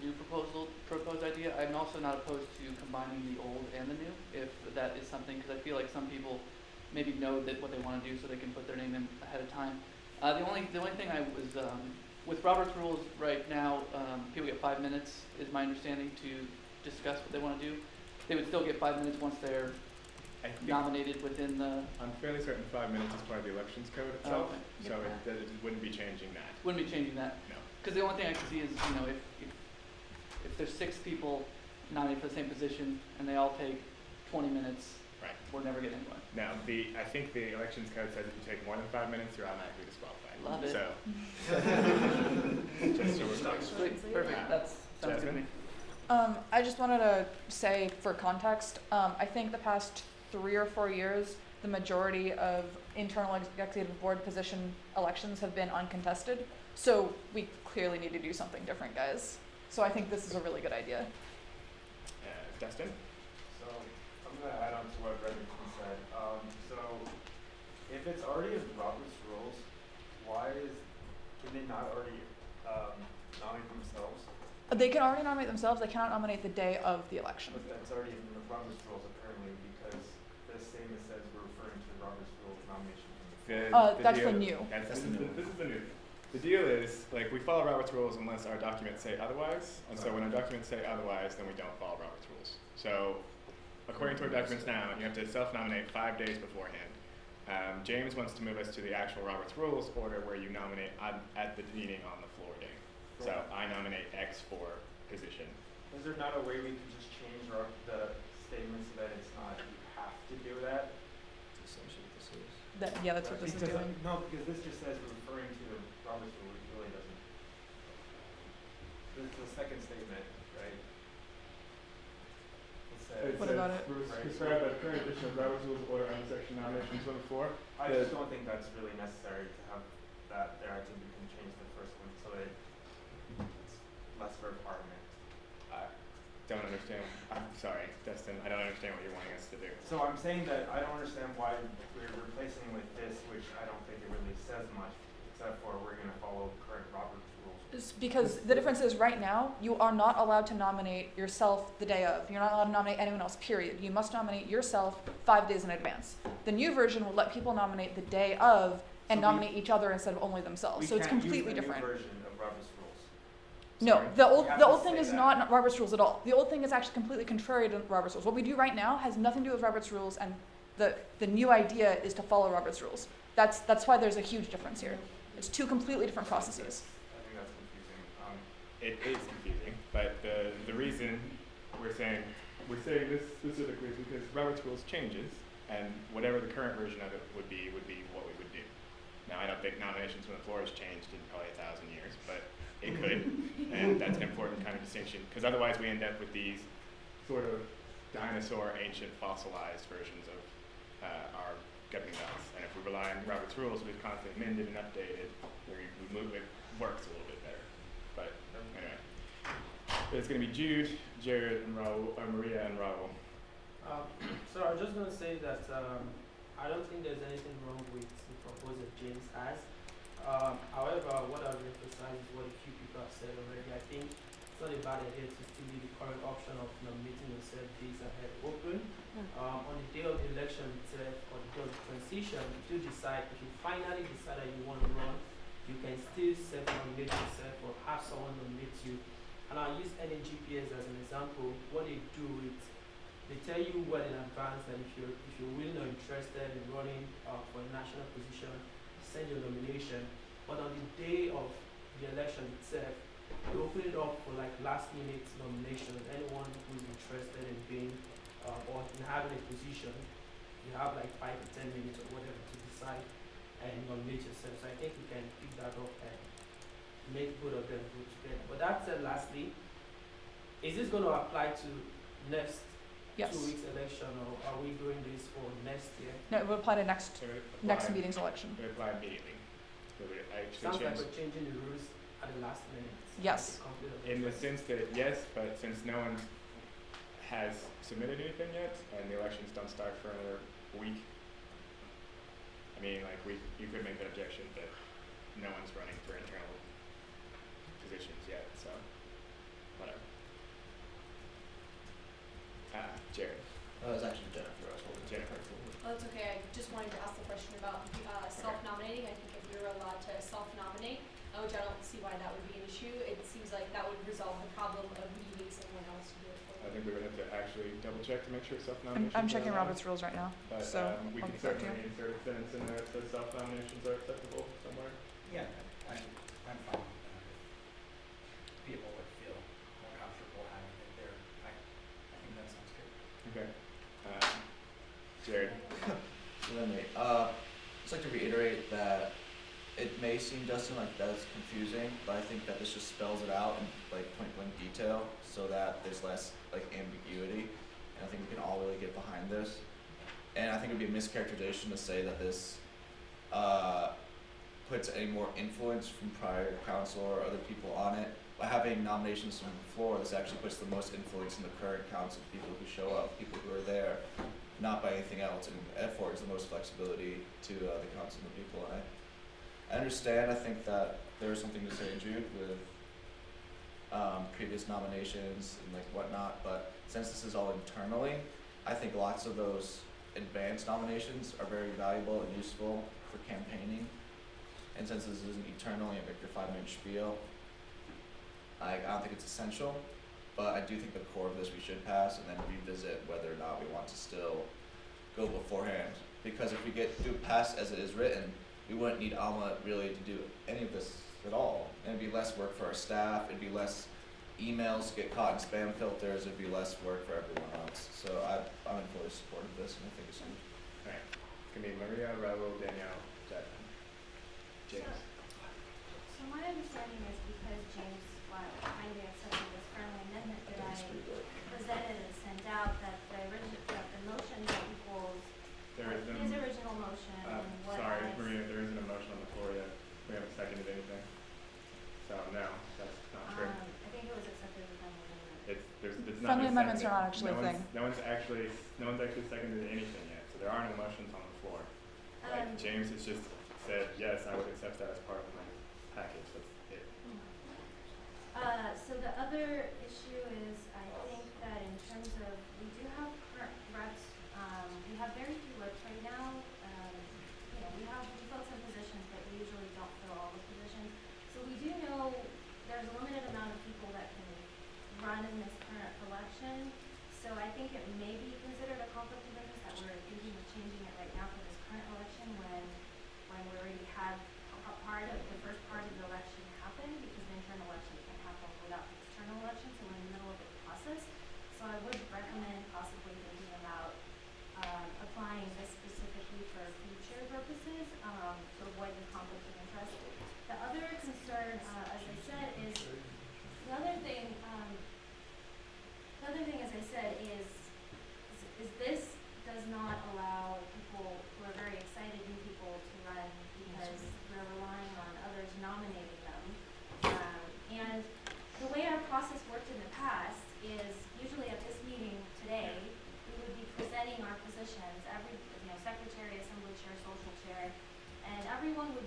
new proposed idea. I'm also not opposed to combining the old and the new, if that is something, because I feel like some people maybe know that what they want to do so they can put their name in ahead of time. The only thing I was with Robert's rules right now, people get 5 minutes, is my understanding, to discuss what they want to do. They would still get 5 minutes once they're nominated within the... I'm fairly certain 5 minutes is part of the elections code itself, okay. so it wouldn't be changing that. Wouldn't be changing that. No. Because the only thing I can see is, if there's 6 people nominated for the same position and they all take 20 minutes, right, we're never getting anywhere. No, I think the elections code says if you take more than 5 minutes, you're automatically disqualified. Love it. So, just so we're clear. Sweet. Perfect. That sounds good to me. I just wanted to say, for context, I think the past 3 or 4 years, the majority of internal executive board position elections have been uncontested. So we clearly need to do something different, guys. So I think this is a really good idea. Dustin? So I'm going to add on to what Remington said. So if it's already in Robert's rules, can they not already nominate themselves? They can already nominate themselves. They cannot nominate the day of the election. But that's already in the Robert's rules apparently, because this statement says we're referring to Robert's rules nomination. That's the new. This is the new. The deal is, like, we follow Robert's rules unless our documents say otherwise, and so when our documents say otherwise, then we don't follow Robert's rules. So, according to our documents now, you have to self-nominate 5 days beforehand. James wants to move us to the actual Robert's rules order where you nominate at the meeting on the floor day. So, I nominate X for position. Is there not a way we could just change the statement so that it's not you have to do that? That's essentially what this is. That's what this is doing. No, because this just says we're referring to the Robert's rule, it really doesn't. This is the second statement, right? It says, What about it? Describe the current edition of Robert's Rules Order under section nominations on the floor. I just don't think that's really necessary to have that there. I think we can change the first one so that it's less of a requirement. Don't understand. I'm sorry, Dustin. I don't understand what you're wanting us to do. So I'm saying that I don't understand why we're replacing with this, which I don't think it really says much, except for we're going to follow current Robert's rules. It's because the difference is right now, you are not allowed to nominate yourself the day of. You're not allowed to nominate anyone else, period. You must nominate yourself 5 days in advance. The new version will let people nominate the day of and nominate each other instead of only themselves. So it's completely different. We can't use the new version of Robert's rules. No, Sorry. the old You have the to old thing say is that. not Robert's rules at all. The old thing is actually completely contrary to Robert's rules. What we do right now has nothing to do with Robert's rules, and the new idea is to follow Robert's rules. That's why there's a huge difference here. It's two completely different processes. I think that's confusing. It is confusing, but the reason we're saying this specifically is because Robert's rules changes, and whatever the current version of it would be what we would do. Now, I don't think nominations from the floor has changed in probably 1,000 years, but it could, and that's an important kind of distinction, because otherwise we end up with these sort of dinosaur, ancient, fossilized versions of our governing bodies. And if we rely on Robert's rules, we've constantly amended and updated, we move it works a little bit better. But anyway, it's going to be Jude, Jared, and Raul, or Maria and Raul. So I'm just going to say that I don't think there's anything wrong with the proposal James has. However, what I would emphasize is what a few people have said already. I think it's not a bad idea to still leave the current option of nominating yourself days ahead open. On the day of the election itself, or the day of the transition, if you finally decide that you want to run, you can still self-nominate yourself or have someone nominate you. And I'll use NNGPS as an example. What they do is they tell you well in advance that if you're willing or interested in running for a national position, send your nomination. But on the day of the election itself, they open it up for like last minute nomination. Anyone who's interested in being or in having a position, you have like 5 to 10 minutes or whatever to decide and nominate yourself. So I think we can pick that up and make both of them go together. But that said, lastly, is this going to apply to next Yes. 2 weeks election, or are we doing this for next year? No, it would apply to next So it would next apply- meeting's election. It would apply immediately. So we actually Sounds like changed we're changing the rules at the last minute. Yes. It's a conflict of in the interest. sense that yes, but since no one has submitted anything yet, and the elections don't start for another week, I mean, like you could make that objection that no one's running for internal positions yet, so whatever. Jared. It's actually Jennifer. I was hoping Jennifer. Well, that's okay. I just wanted to ask the question about self-nominating. I think if you're allowed to self-nominate, which I don't see why that would be an issue, it seems like that would resolve the problem of needing someone else to do it for I you. think we would have to actually double check to make sure self-nominations I'm checking are allowed. Robert's rules right now. But So we I'll can get back to certainly you. insert a sentence in there that says self-nominations are acceptable somewhere. Yeah, I'm fine with that. If people would feel more comfortable having it there. I think that sounds good. Okay. Jared. So then just like to reiterate that it may seem, Justin, like that's confusing, but I think that this just spells it out in like point blank detail so that there's less like ambiguity, and I think we can all really get behind this. And I think it would be a mischaracterization to say that this puts any more influence from prior council or other people on it. By having nominations from the floor, this actually puts the most influence in the current council, people who show up, people who are there, not by anything else, and affords the most flexibility to the council and the people. And I understand, I think that there's something to say, Jude, with previous nominations and like whatnot, but since this is all internally, I think lots of those advanced nominations are very valuable and useful for campaigning. And since this isn't eternally a Victor 5-minute spiel, I don't think it's essential, but I do think the core of this we should pass and then revisit whether or not we want to still go beforehand. Because if we do it passed as it is written, we wouldn't need Alma really to do any of this at all. And it'd be less work for our staff, it'd be less emails to get caught in spam filters, it'd be less work for everyone else. So I'm in fully support of this and I think it's huge. Alright. It's gonna be Maria, Raul, Danielle, Jasmine. James. So my understanding is because James kindly accepted this friendly amendment that I presented and sent out, that the motion equals There is his original motion and what sorry, I. Maria, there isn't a motion on the floor yet. We haven't seconded anything. So no, that's not true. I think it was accepted with friendly amendment. It's not Friendly been amendments seconded. are not actually a thing. No one's actually seconded anything yet, so there are no motions on the floor. Like James has just said, yes, I would accept that as part of my package, that's it. So the other issue is, I think that in terms of, we do have reps, we have very few reps right now. We fill some positions, but we usually don't fill all the positions. So we do know there's a limited amount of people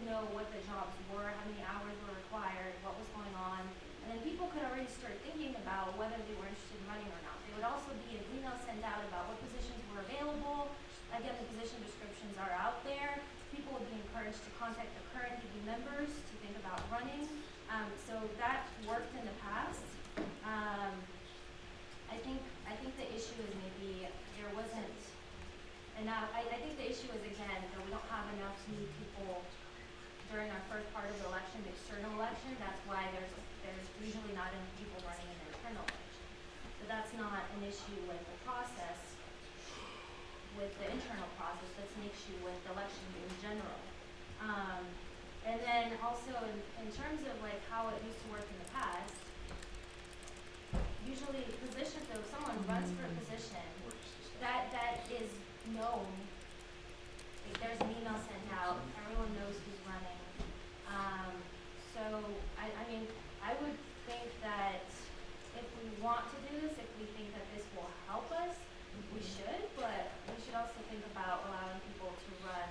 know what the jobs were, how many hours were required, what was going on. And then people could already start thinking about whether they were interested in running or not. There would also be an email sent out about what positions were available. Again, the position descriptions are out there. People would be encouraged to contact the current DB members to think about running. So that worked in the past. I think the issue is maybe there wasn't enough. I think the issue is, again, that we don't have enough new people during our first part of the election, the external election. That's why there's usually not enough people running in the internal election. But that's not an issue with the process, with the internal process. That's an issue with elections in general. And then also in terms of like how it used to work in the past, usually positions, so if someone runs for a position, that is known. Like, there's an email sent out, everyone knows who's running. So I mean, I would think that if we want to do this, if we think that this will help us, we should, but we should also think about allowing people to run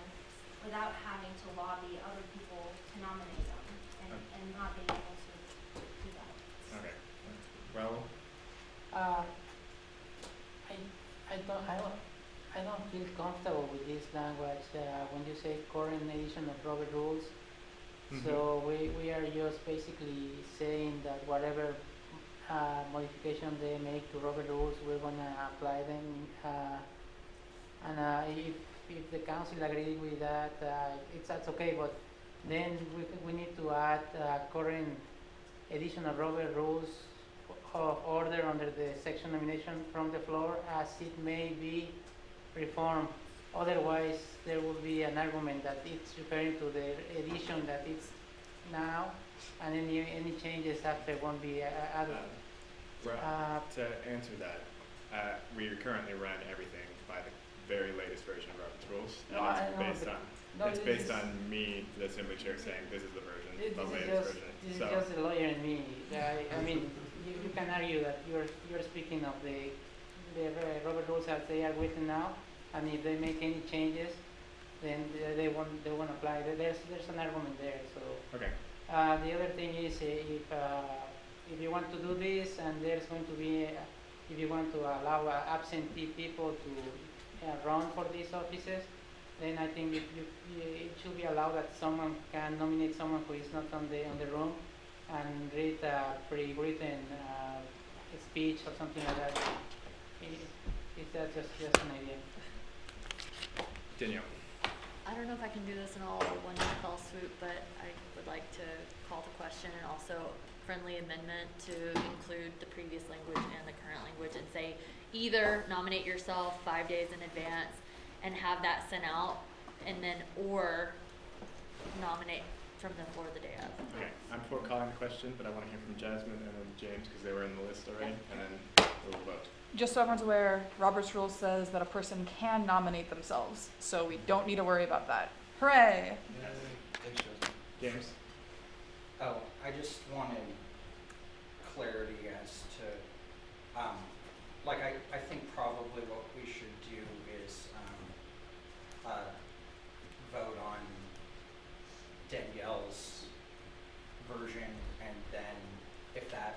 without having to lobby other people to nominate them and not being able to do that. Okay. Well, I don't feel comfortable with this language when you say current edition of Robert rules. So we are just basically saying that whatever modification they make to Robert rules, we're gonna apply them. If the council agrees with that, that's okay. But then we need to add current edition of Robert rules of order under the section nomination from the floor as it may be reformed. Otherwise, there will be an argument that it's referring to the edition that it's now, and any changes after won't be added. to answer that, we currently run everything by the very latest version of Robert's Rules, and it's based on me, the Assembly Chair, saying this is the version, the latest version. This is just a lawyer and me. I mean, you can argue that you're speaking of the Robert rules as they are written now, and if they make any changes, then they won't apply. There's an argument there. So okay. The other thing is if you want to do this, and there's going to be if you want to allow absentee people to run for these offices, then I think it should be allowed that someone can nominate someone who is not on the room and read a pre-written speech or something like that. Is that just an idea? Danielle. I don't know if I can do this in all one fell swoop, but I would like to call to question and also friendly amendment to include the previous language and the current language and say either nominate yourself 5 days in advance and have that sent out, and then or nominate from the floor the day of. Okay, I'm for calling the question, but I want to hear from Jasmine and then James because they were in the list already, and then we'll vote. Just so everyone's aware, Robert's Rule says that a person can nominate themselves, so we don't need to worry about that. Hooray! Thanks, Justin. James? Oh, I just wanted clarity as to, I think probably what we should do is vote on Danielle's version, and then if that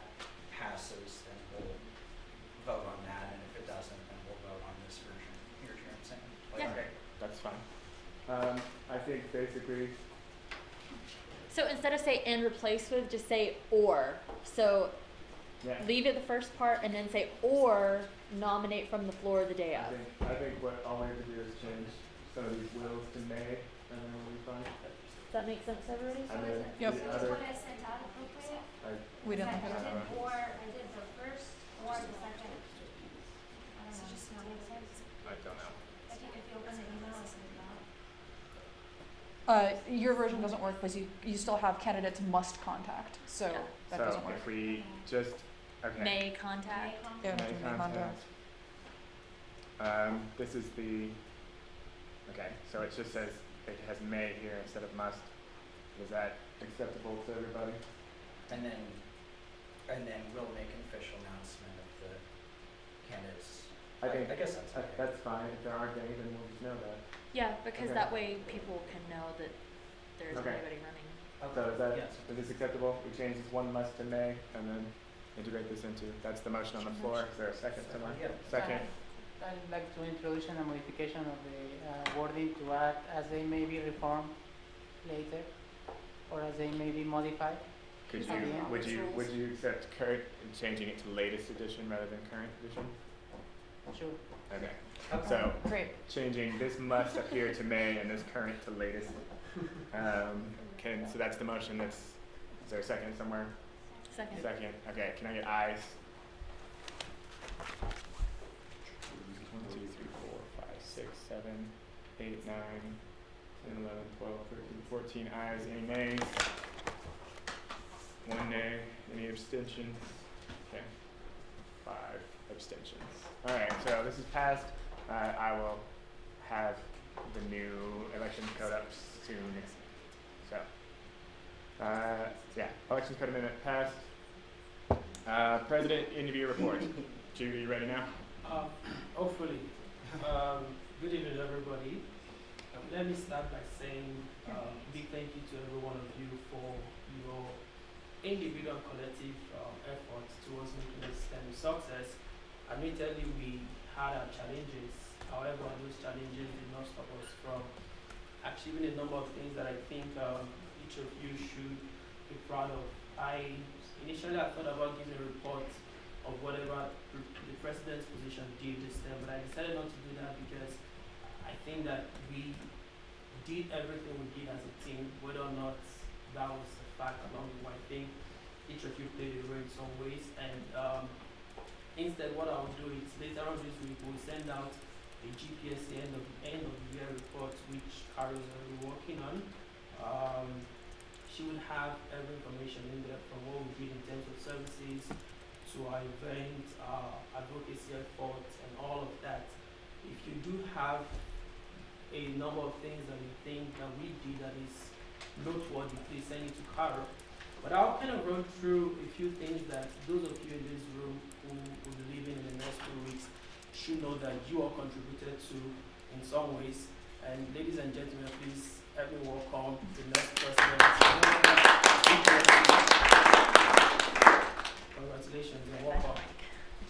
passes, then we'll vote on that, and if it doesn't, then we'll vote on this version. You hear what I'm saying? Yeah. Okay, that's fine. I think basically, So instead of say and replace with, just say or. So yeah. leave it the first part and then say or nominate from the floor the day of. I think what all we have to do is change some of these wills to may, and then we'll be fine. Does that make sense to everybody? And then Yep. the So is other, what I sent out appropriate? We didn't Because look at I it. did the first or the second. I don't know, does that make sense? I don't know. If you open the email, I sent it out. Your version doesn't work because you still have candidates must contact, so Yeah. that So doesn't work. if we just, okay. May contact. Yeah, May do May contact. This is the, okay, so it just says, it has may here instead of must. Is that acceptable to everybody? And then we'll make an official announcement of the candidates. I guess that's okay. That's fine. If there aren't any, then we'll just know that. Yeah, because Okay. that way people can know that there's Okay. anybody running. So is that, Yes. is this acceptable? We change this one must to may and then integrate this into, that's the motion on the floor. Is there a second somewhere? Yeah. Second. I'd like to introduce a modification of the wording to add as they may be reformed later, or as they may be modified. Could At the you, end. would you accept current, changing it to latest edition rather than current edition? Sure. Okay. Okay. So, Great. changing this must appear to may and this current to latest. So that's the motion that's, is there a second somewhere? Second. Second, okay, can I get ayes? 1, 2, 3, 4, 5, 6, 7, 8, 9, 10, 11, 12, 13, 14 ayes, any nays? 1 nay, any abstentions? Okay, 5 abstentions. Alright, so this is passed. I will have the new election code up soon. So, yeah, elections code amendment passed. President interview report. Jude, are you ready now? Hopefully. Good evening, everybody. Let me start by saying big thank you to every one of you for your individual and collective efforts towards making this STEM a success. Admittedly, we had our challenges. However, those challenges did not stop us from achieving a number of things that I think each of you should be proud of. Initially I thought about giving a report of whatever the president's position did this time, but I decided not to do that because I think that we did everything we did as a team, whether or not that was a fact along the way. I think each of you played a role in some ways, and instead what I'll do is later on this week we'll send out a GPSC end of the year report, which Carol is already working on. She will have every information in there from what we did in terms of services to our events, our advocacy efforts, and all of that. If you do have a number of things that you think that we did that is noteworthy, please send it to Carol. But I'll kind of run through a few things that those of you in this room who will be leaving in the next 2 weeks should know that you all contributed to in some ways. And ladies and gentlemen, please help me welcome the next president. Congratulations and welcome.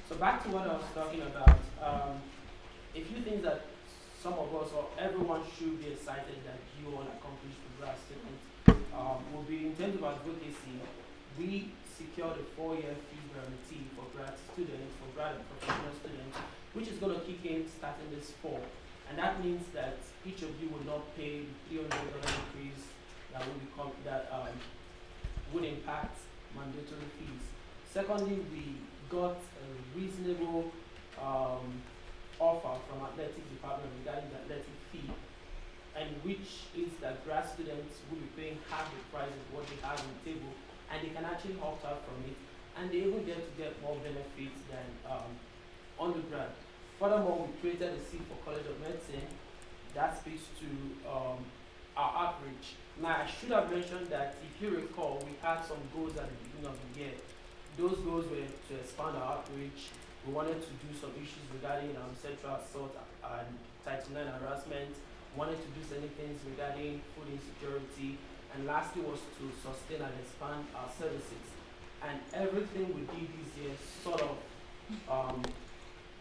So back to what I was talking about. A few things that some of us or everyone should be excited that you all accomplished with grad students will be in terms of advocacy. We secured a 4-year fee guarantee for grad students, for grad and professional students, which is going to kick in starting this fall. And that means that each of you will not pay the $300 increase that would impact mandatory fees. Secondly, we got a reasonable offer from athletics department regarding the athletic fee, and which is that grad students will be paying half the price of what they have on the table, and they can actually opt out from it, and they even get more benefits than undergrad. Furthermore, we created a seat for College of Medicine that speaks to our outreach. Now, I should have mentioned that if you recall, we had some goals at the beginning of the year. Those goals were to expand our outreach. We wanted to do some issues regarding sexual assault and Title IX harassment. Wanted to do certain things regarding food insecurity. And lastly was to sustain and expand our services. And everything we did this year sort of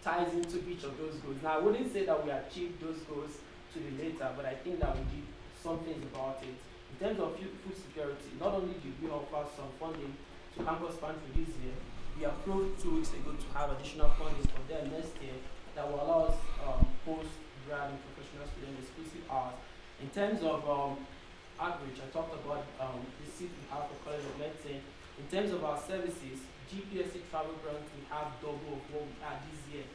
ties into each of those goals. Now, I wouldn't say that we achieved those goals to the later, but I think that we did some things about it. In terms of food security, not only did we offer some funding to Campus Pantry this year, we approved 2 weeks ago to have additional funding for them next year that will allow us post-grad and professional student exclusive hours. In terms of outreach, I talked about the seat we have for College of Medicine. In terms of our services, GPSC travel grants, we have double of what we had this year,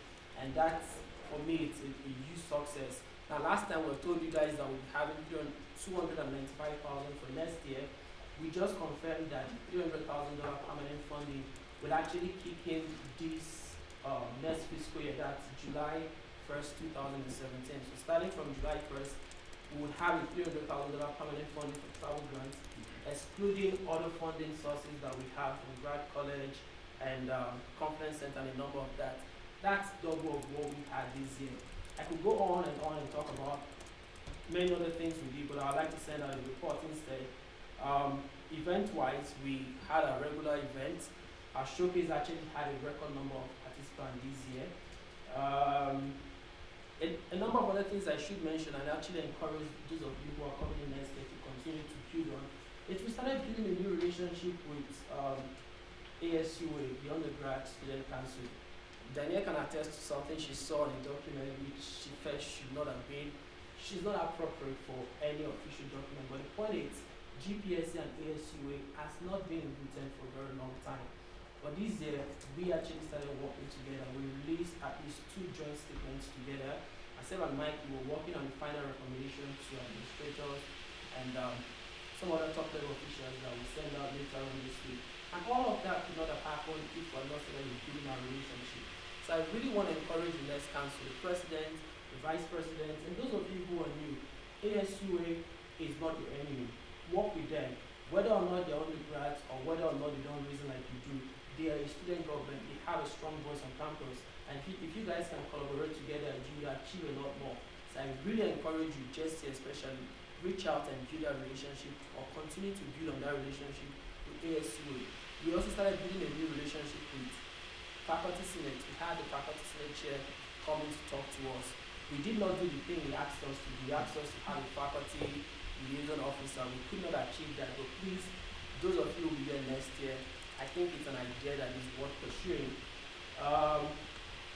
and that's, for me, it's a huge success. Now, last time we told you guys that we'll be having $295,000 for next year. We just confirmed that $300,000 permanent funding will actually kick in this next fiscal year, that's July 1st, 2017. So starting from July 1st, we would have a $300,000 permanent funding for travel grants, excluding other funding sources that we have from Grad College and Conference Center and a number of that. That's double of what we had this year. I could go on and talk about many other things we did, but I'd like to send out a report instead. Event-wise, we had a regular event. Our showcase actually had a record number of participants this year. A number of other things I should mention, and actually encourage those of you who are coming in next year to continue to build on, is we started building a new relationship with ASUA, the Undergrad Student Council. Danielle can attest to something she saw in a document which she felt should not have been. She's not appropriate for any official document, but the point is, GPSC and ASUA has not been in Britain for a very long time. But this year, we actually started working together. We released at least 2 joint statements together. Myself and Mike, we were working on the final recommendation to administrators and some other top-level officials that we send out later on this week. And all of that could not have happened if we had not started building our relationship. So I really want to encourage the next council, the president, the vice president, and those of you who are new. ASUA is not your enemy. Work with them. Whether or not they're undergrads or whether or not they don't reason like you do, they are a student government. They have a strong voice on campus. And if you guys can collaborate together, you will achieve a lot more. So I really encourage you, just here especially, reach out and build that relationship or continue to build on that relationship with ASUA. We also started building a new relationship with Faculty Senate. We had the Faculty Senate chair coming to talk to us. We did not do the thing he asked us to do. He asked us to have a faculty liaison officer. We could not achieve that, but please, those of you who will be there next year, I think it's an idea that is worth pursuing.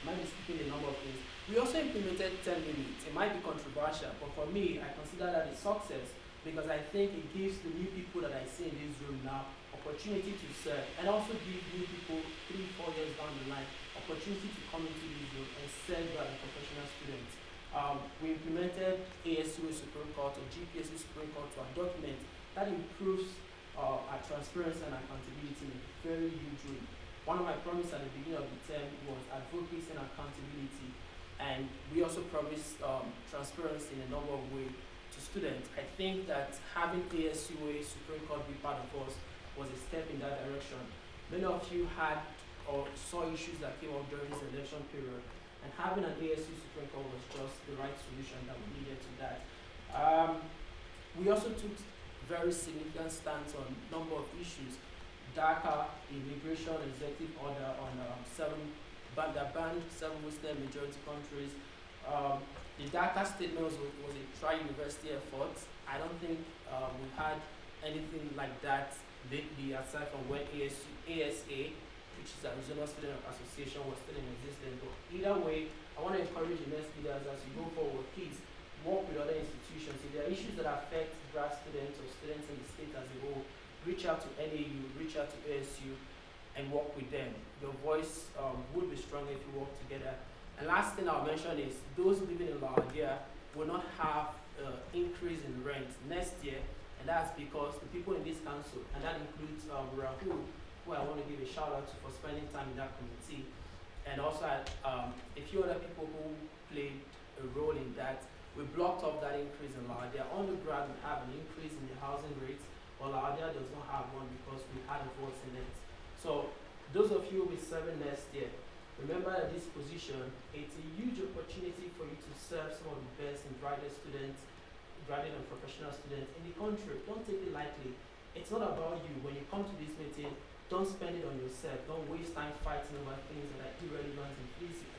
Might be skipping a number of things. We also implemented term limits. It might be controversial, but for me, I consider that a success because I think it gives the new people that I see in this room now opportunity to serve, and also give new people 3-4 years down the line opportunity to come into this room and serve as professional students. We implemented ASUA Supreme Court or GPSC Supreme Court to our document that improves our transparency and accountability in a very huge way. One of my promises at the beginning of the term was advocacy and accountability, and we also promised transparency in a number of ways to students. I think that having ASUA Supreme Court be part of us was a step in that direction. Many of you had or saw issues that came up during this election period, and having an ASU Supreme Court was just the right solution that we needed to that. We also took very significant stance on a number of issues. DACA, immigration executive order on that banned 7 Muslim majority countries. The DACA statement was a tri-university effort. I don't think we've had anything like that lately aside from when ASA, which is Arizona Student Association, was still in existence. But either way, I want to encourage the next leaders as you go forward, please work with other institutions. If there are issues that affect grad students or students in the state as a whole, reach out to NAU, reach out to ASU, and work with them. Your voice would be stronger if you work together. And last thing I'll mention is those living in LaGuardia will not have increase in rent next year, and that's because the people in this council, and that includes Rahul, who I want to give a shout out to for spending time in that committee, and also a few other people who played a role in that. We blocked off that increase in LaGuardia. Undergrad will have an increase in the housing rates, while LaGuardia does not have one because we had a voice in it. So those of you who will be serving next year, remember that this position, it's a huge opportunity for you to serve some of the best and brightest students, graduate and professional students in the country. Don't take it lightly. It's not about you. When you come to this meeting, don't spend it on yourself. Don't waste time fighting over things that are irrelevant and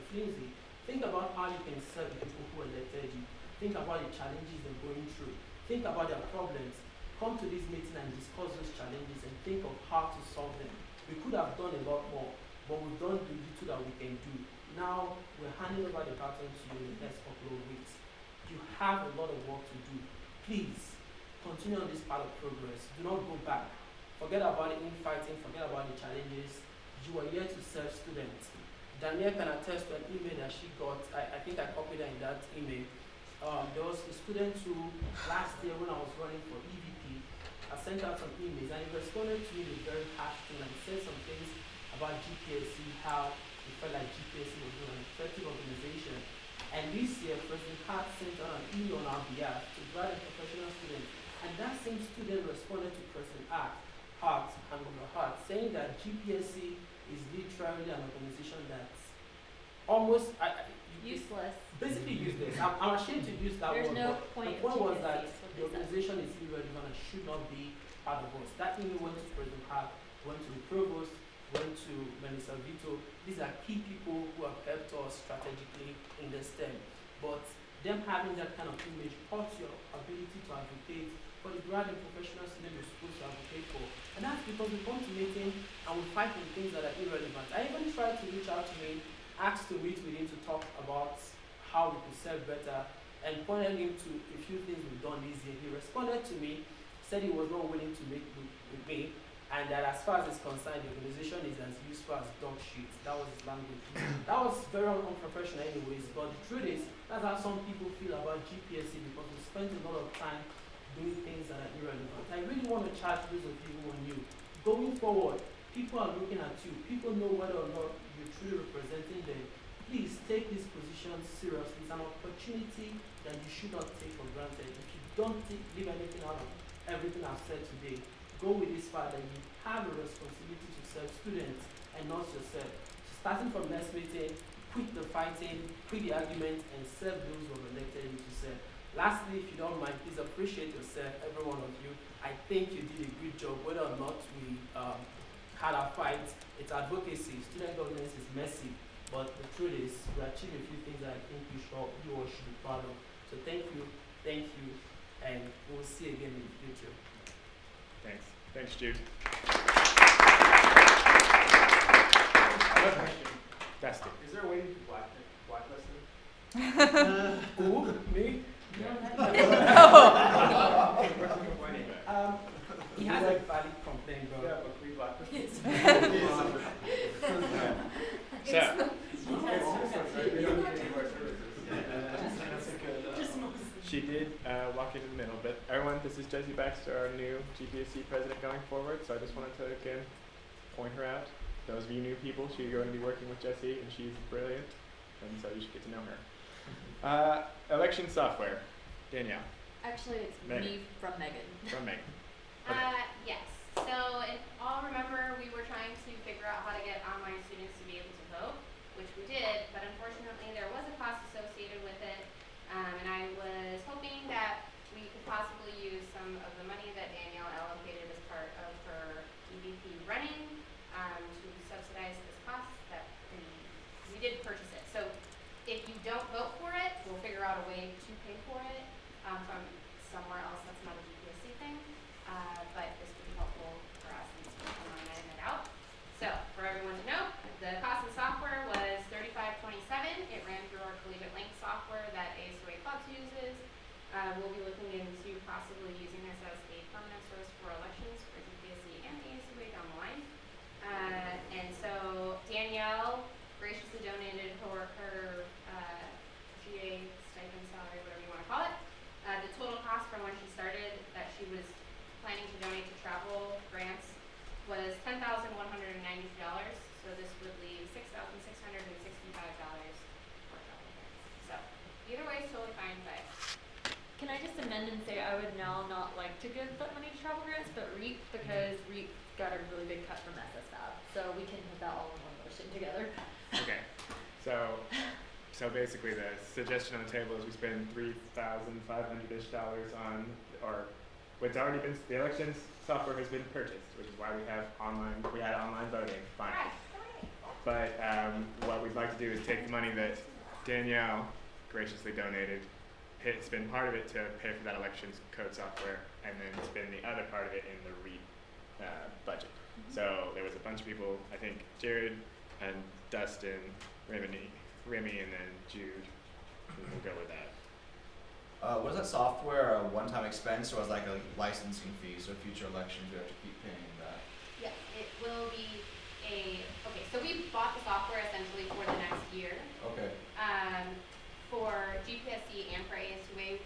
flimsy. Think about how you can serve the people who elected you. Think about the challenges they're going through. Think about their problems. Come to this meeting and discuss those challenges and think of how to solve them. We could have done a lot more, but we've done the little that we can do. Now, we're handing over the baton to you in the next couple of weeks. You have a lot of work to do. Please, continue on this path of progress. Do not go back. Forget about the infighting, forget about the challenges. You are here to serve students. Danielle can attest to an email that she got. I think I copied her in that email. There was a student who, last year when I was running for EVP, I sent out some emails and he responded to me with very harsh tone and said some things about GPSC, how he felt like GPSC was an effective organization. And this year, President Hart sent out an email on our behalf to grad and professional students. And that same student responded to President Hart and Governor Hart, saying that GPSC is literally an organization that's almost, you Useless. basically useless. I'm ashamed to use that There's word, no but point the point in was GPSC, that is what the they said. organization is irrelevant and should not be part of us. That email went to President Hart, went to the provost, went to Minister Vito. These are key people who have helped us strategically in the STEM. But them having that kind of image hurts your ability to advocate for the grad and professional student you're supposed to advocate for. And that's because we come to meeting and we fight on things that are irrelevant. I even tried to reach out to him, asked to meet with him to talk about how we could serve better, and pointed him to a few things we've done this year. He responded to me, said he was not willing to meet with me, and that as far as it's concerned, the organization is as useful as dog shit. That was his language. That was very unprofessional anyways, but the truth is, that's how some people feel about GPSC, because we spent a lot of time doing things that are irrelevant. I really want to charge those of you who are new. Going forward, people are looking at you. People know whether or not you're truly representing them. Please take this position seriously. It's an opportunity that you should not take for granted. If you don't leave anything out of everything I've said today, go with this fact that you have a responsibility to serve students and not yourself. So starting from next meeting, quit the fighting, quit the argument, and serve those who have elected you to serve. Lastly, if you don't mind, please appreciate yourself, every one of you. I think you did a good job, whether or not we had our fight. It's advocacy. Student governance is messy, but the truth is we achieved a few things that I think you all should be proud of. So thank you, and we'll see you again in the future. Thanks. Thanks, Jude. Dusty. Is there a way to blacklist him? Who? Me? He has a valid complaint, bro. Yeah, but we blacklist him. She did walk into the middle, but everyone, this is Jessie Baxter, our new GPSC president going forward, so I just wanted to, again, point her out. Those of you new people, she's going to be working with Jessie, and she's brilliant, and so you should get to know her. Election software. Danielle. Actually, it's Megan. me from Megan. From Megan. Yes. So if all remember, we were trying to figure out how to get online students to be able to vote, which we did, but unfortunately there was a cost associated with it. And I was hoping that we could possibly use some of the money that Danielle allocated as part of her EVP running to subsidize this cost that we did purchase it. So if you don't vote for it, we'll figure out a way to pay for it from somewhere else that's not a GPSC thing. But this would be helpful for us since we're ironing that out. So for everyone to know, the cost of the software was $35.27. It ran through our Collegiate Link software that ASUA Clubs uses. We'll be looking into possibly using this as a permanent source for elections for GPSC and ASUA down the line. And so Danielle graciously donated her GA stipend salary, whatever you want to call it. The total cost from when she started that she was planning to donate to travel grants was $10,192. So this would leave $6,665 for travel grants. So either way is totally fine, but Can I just amend and say I would now not like to give that money to travel grants, but REAP, because REAP got a really big cut from SSFAB. So we can hit that all in one motion together. Okay. So basically the suggestion on the table is we spend $3,500-ish on, or what's already been, the elections software has been purchased, which is why we had online voting, fine. But what we'd like to do is take the money that Danielle graciously donated, spend part of it to pay for that elections code software, and then spend the other part of it in the REAP budget. So there was a bunch of people, I think Jared and Dustin, Remy, and then Jude. We'll go with that. Was that software a one-time expense, or was it like a licensing fee, so future elections we have to keep paying that? yeah, it will be okay, so we bought the software essentially for the next year. Okay. For GPSC and for ASUA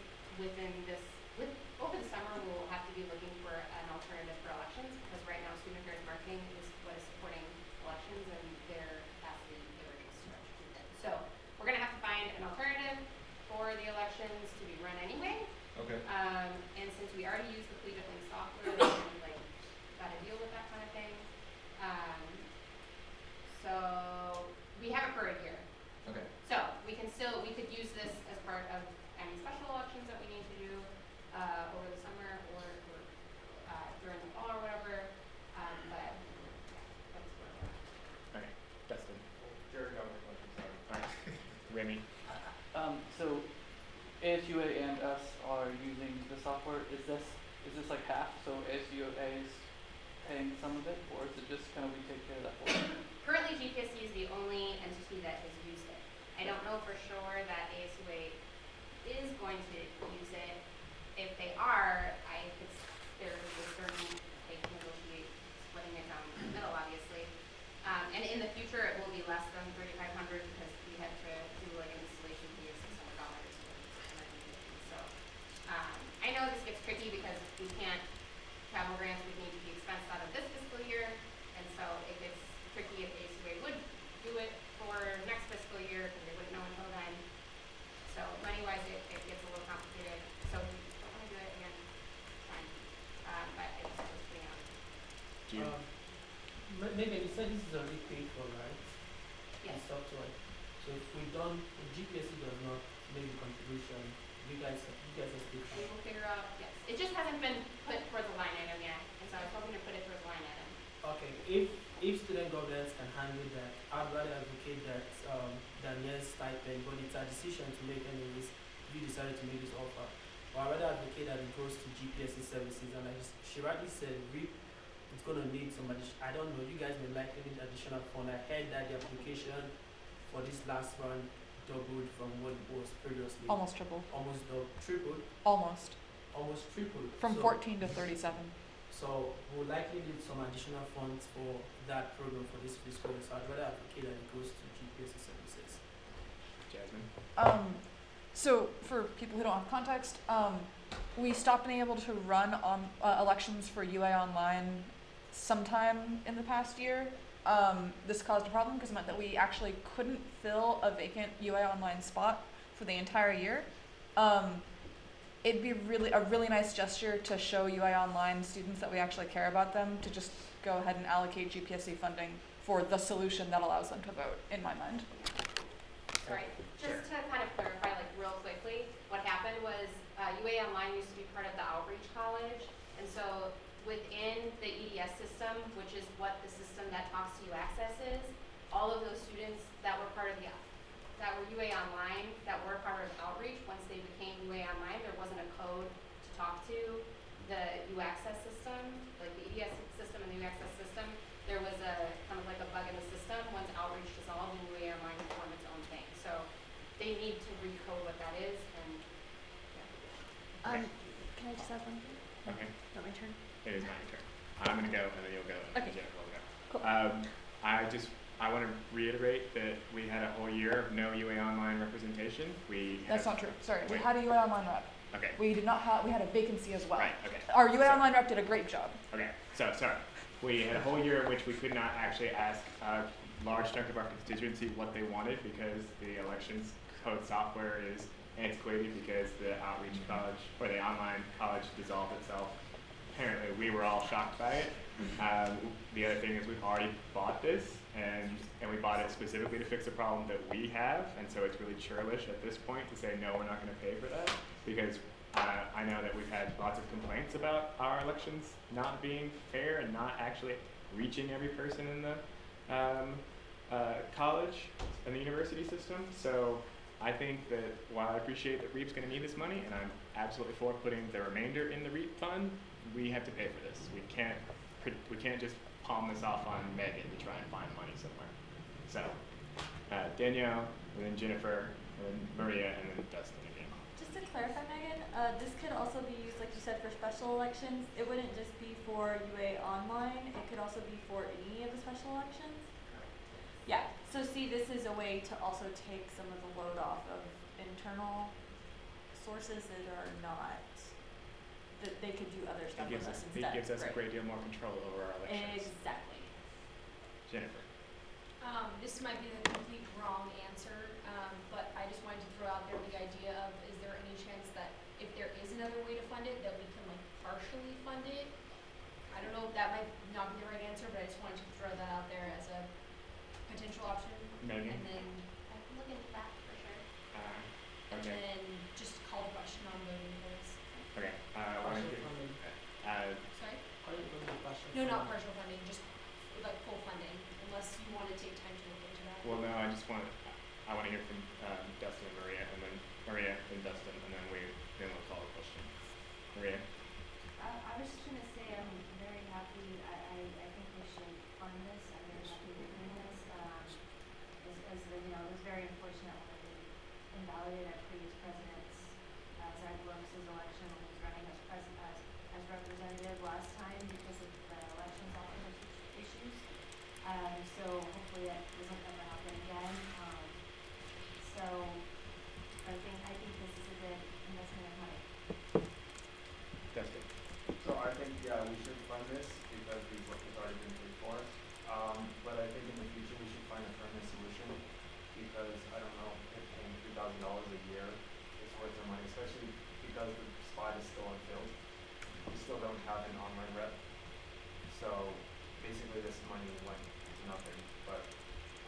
over the summer we'll have to be looking for an alternative for elections, because right now student affairs marketing is what is supporting elections and their capacity they were getting stretched too thin. So we're gonna have to find an alternative for the elections to be run anyway. Okay. And since we already use the Collegiate Link software, we gotta deal with that kind of thing. So we have it for a year. Okay. So we can we could use this as part of any special elections that we need to do, over the summer or, during the fall or whatever, but, yeah, that's where we're at. Okay, Dustin. Jared got my question, sorry. Alright, Remy. So ASUA and us are using the software. Is this like half? So ASUA is paying some of it, or is it just kind of we take care of that for you? Currently, GPSC is the only entity that has used it. I don't know for sure that ASUA is going to use it. If they are, there's a certain, they can negotiate splitting it down the middle, obviously. And in the future, it will be less than $3,500 because we had to do like an installation fee of $600. So, I know this gets tricky because we can't, travel grants would need to be expensed out of this fiscal year, and so it gets tricky if ASUA would do it for next fiscal year because they wouldn't know until then. So money-wise, it gets a little complicated. So if you don't want to do it again, fine. But I just was putting out. Do you? Megan, you said this is already paid for, right? Yes. The software. So if if GPSC does not make the contribution, you guys are still We fine. will figure out, yes. It just hasn't been put towards a line item yet, and so I was hoping to put it towards a line item. Okay, if student governance can handle that, I'd rather advocate that Danielle's stipend, but it's a decision to make anyways. You decided to make this offer. But I'd rather advocate that it goes to GPSC services, and she rightly said, it's gonna need some addition. I don't know, you guys may likely need additional fund. I heard that the application for this last round doubled from what it was previously. Almost triple. Almost tripled. Almost. Almost tripled. From So- 14 to 37. So we'll likely need some additional funds for that program for this fiscal year. So I'd rather advocate that it goes to GPSC services. Jasmine. So for people who don't have context, we stopped being able to run on elections for UA Online sometime in the past year. This caused a problem because it meant that we actually couldn't fill a vacant UA Online spot for the entire year. It'd be a really nice gesture to show UA Online students that we actually care about them to just go ahead and allocate GPSC funding for the solution that allows them to vote, in my mind. Sorry, just to kind of clarify, like real quickly, what happened was UA Online used to be part of the Outreach College, and so within the EDS system, which is what the system that Talks to You Access is, all of those students that were part of that were UA Online, that were part of Outreach, once they became UA Online, there wasn't a code to talk to the U Access system, like the EDS system and the U Access system. There was a kind of like a bug in the system once Outreach dissolved and UA Online formed its own thing. So they need to recode what that is, and yeah. Can I just add one thing? Okay. Not my turn? It is my turn. I'm gonna go, and then you'll go, and then Okay. Jennifer will go. Cool. I want to reiterate that we had a whole year of no UA Online representation. That's not true. Sorry, we Wait. had a UA Online rep. Okay. We did not have. We had a vacancy as well. Right. Okay. Our UA So- Online rep did a great job. Okay. So sorry. We had a whole year in which we could not actually ask a large chunk of our constituency what they wanted because the elections code software is antiquated because the outreach college or the online college dissolved itself. Apparently, we were all shocked by it. The other thing is we've already bought this, and we bought it specifically to fix a problem that we have, and so it's really churlish at this point to say, no, we're not going to pay for that, because I know that we've had lots of complaints about our elections not being fair and not actually reaching every person in the college and the university system. So I think that while I appreciate that REAP's going to need this money, and I'm absolutely for putting the remainder in the REAP fund, we have to pay for this. We can't just palm this off on Megan to try and find money somewhere. So Danielle, and then Jennifer, and then Maria, and then Dustin again. Just to clarify, Megan, this could also be used, like you said, for special elections. It wouldn't just be for UA Online. It could also be for any of the special elections. Yeah. So see, this is a way to also take some of the load off of internal sources that are not, that they could do other stuff with us instead. It gives us a Right. great deal more control over our elections. Exactly. Jennifer. This might be the complete wrong answer, but I just wanted to throw out there the idea of, is there any chance that if there is another way to fund it, that we can like partially fund it? I don't know if that might not be the right answer, but I just wanted to throw that out there as a potential option. Megan? And then I can look into that for sure. and Okay. then just call the question on the renewables. Okay, Partial funding. Sorry? How do you do the partial No, not funding? partial funding, just like full funding, unless you wanna take time to look into that. well, no, I just want, I wanna hear from, Dustin and Maria, and then Maria and Dustin, and then then we'll call a question. Maria? I was just gonna say, I'm very happy, I think we should fund this, I'm very happy we're doing this. As the, you know, it was very unfortunate when we invalidated our previous president's, Zach Brooks's election when he was running as representative last time because of the elections office issues. So hopefully that doesn't ever happen again. So I think this is a good investment of money. Dustin? So I think, yeah, we should fund this because it's already been paid for. But I think in the future we should find a permanent solution because I don't know if paying $3,000 a year is worth the money, especially because the spot is still unfilled. We still don't have an online rep. So basically this money went to nothing, but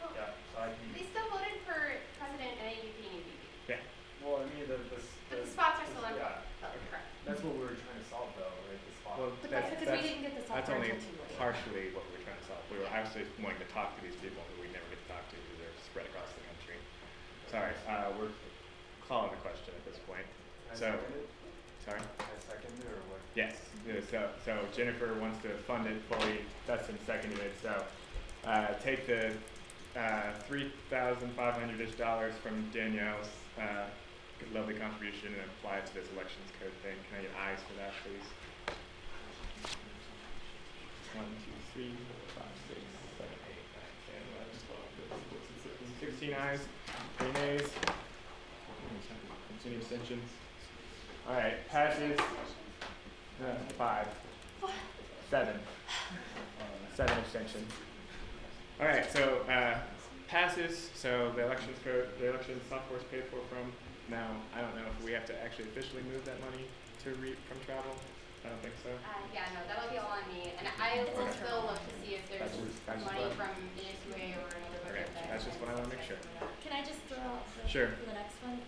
Well, yeah, so I can, they still voted for president and AVP and UVP, well, I mean, but the spots are still empty. yeah, Oh, correct. that's what we were trying to solve though, right, the spot. Well, But that's, that's because we that's, didn't get the that's software only until too late. partially what we were trying to solve. We were actually wanting to talk to these people who we never get to talk to because they're spread across the country. Sorry, we're calling the question at this point. Can I So- second it? Sorry? Can I second it or what? Yes, so Jennifer wants to fund it fully, Dustin seconded it, so, take the, $3,500-ish from Danielle's, lovely contribution and apply it to this elections code thing. Can I get ayes for that, please? 1, 2, 3, 4, 5, 6, 7, 8, 9, 10, 11, 12, 13, 14, 15, 16 ayes, 3 nays. Any abstentions? All right, passes. 5. 7. 7 abstentions. All right, so passes. So the elections code, the election software is paid for from. Now, I don't know if we have to actually officially move that money to from travel. I don't think so. Yeah, no, that would be all on me, and I will Okay. still look to see if there's That's money what- from NSUA or another Okay, budget that. that's just what I wanna make sure. Can I just throw out Sure. for the next one?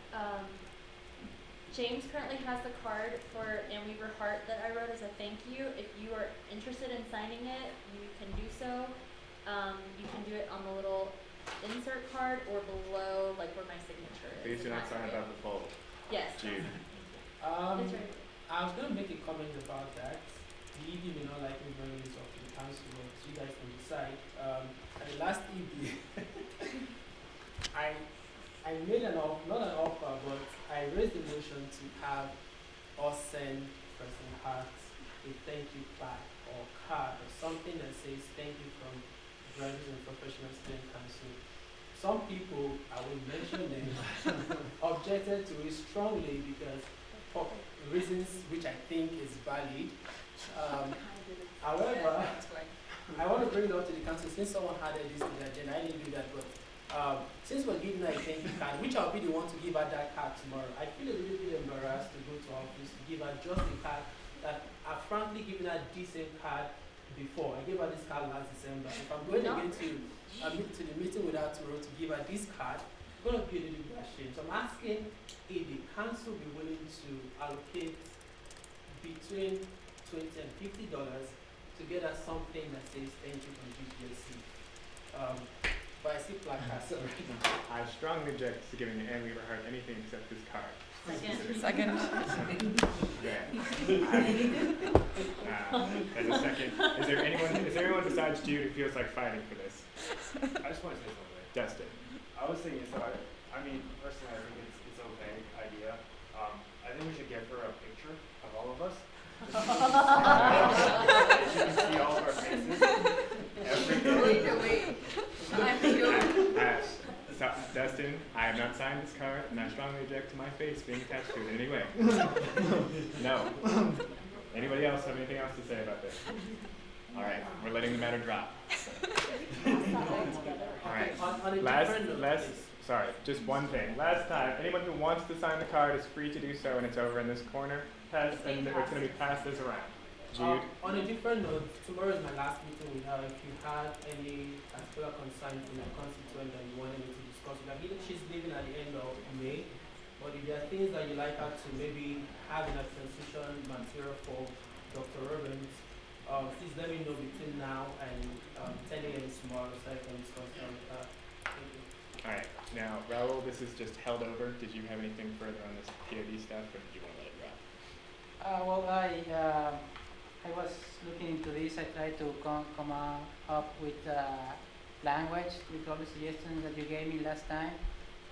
James currently has the card for Ann Weaver Hart that I wrote as a thank you. If you are interested in signing it, you can do so. You can do it on the little insert card or below, like where my signature is. Please do in not that sign area. above the fold. Yes. Jude. It's right. I was gonna make a comment about that. The ED may not like me bringing this up to the council, but you guys can decide. At the last ED, I made not an offer, but I raised the motion to have us send President Hart a thank you plaque or card or something that says thank you from Graduates and Professional Student Council. Some people, I will mention them, objected to it strongly because for reasons which I think is valid. However, I want to bring it up to the council since someone added this to the agenda. I didn't do that, but since we're giving her a thank you card, which I'll be the one to give her that card tomorrow, I feel a little bit embarrassed to go to office to give her just a card that I've frankly given her the same card before. I gave her this card last December. If I'm going again to the meeting with her tomorrow to give her this card, it's going to be a little bit ashamed. So I'm asking if the council be willing to allocate between $20 and $50 to get us something that says thank you from GPSC. But I see placards already. I strongly object to giving Ann Weaver Hart anything except this card. Second. Okay. As a second, is there anyone besides Jude who feels like fighting for this? I just want to say something. Dustin. I was thinking, so I mean, personally, I think it's okay idea. I think we should give her a picture of all of us. Just so you can see all of our faces every day. Dustin, I have not signed this card, and I strongly object to my face being attached to it in any way. No. Anybody else have anything else to say about this? All right, we're letting the matter drop. All right. On a different note, Sorry, just one thing. Last time, anyone who wants to sign the card is free to do so, and it's over in this corner. And it's going to be passed this around. Jude? on a different note, tomorrow is my last meeting with her. If you had any particular concern from your constituent that you wanted me to discuss with her, she's leaving at the end of May. But if there are things that you like her to maybe have in a transition material for Dr. Robbins, please let me know between now and 10 a.m. tomorrow so I can discuss that with her. Thank you. All right. Now, Raul, this is just held over. Did you have anything further on this POD stuff, or did you want to let it wrap? Well, I was looking into this. I tried to come up with language with all the suggestions that you gave me last time.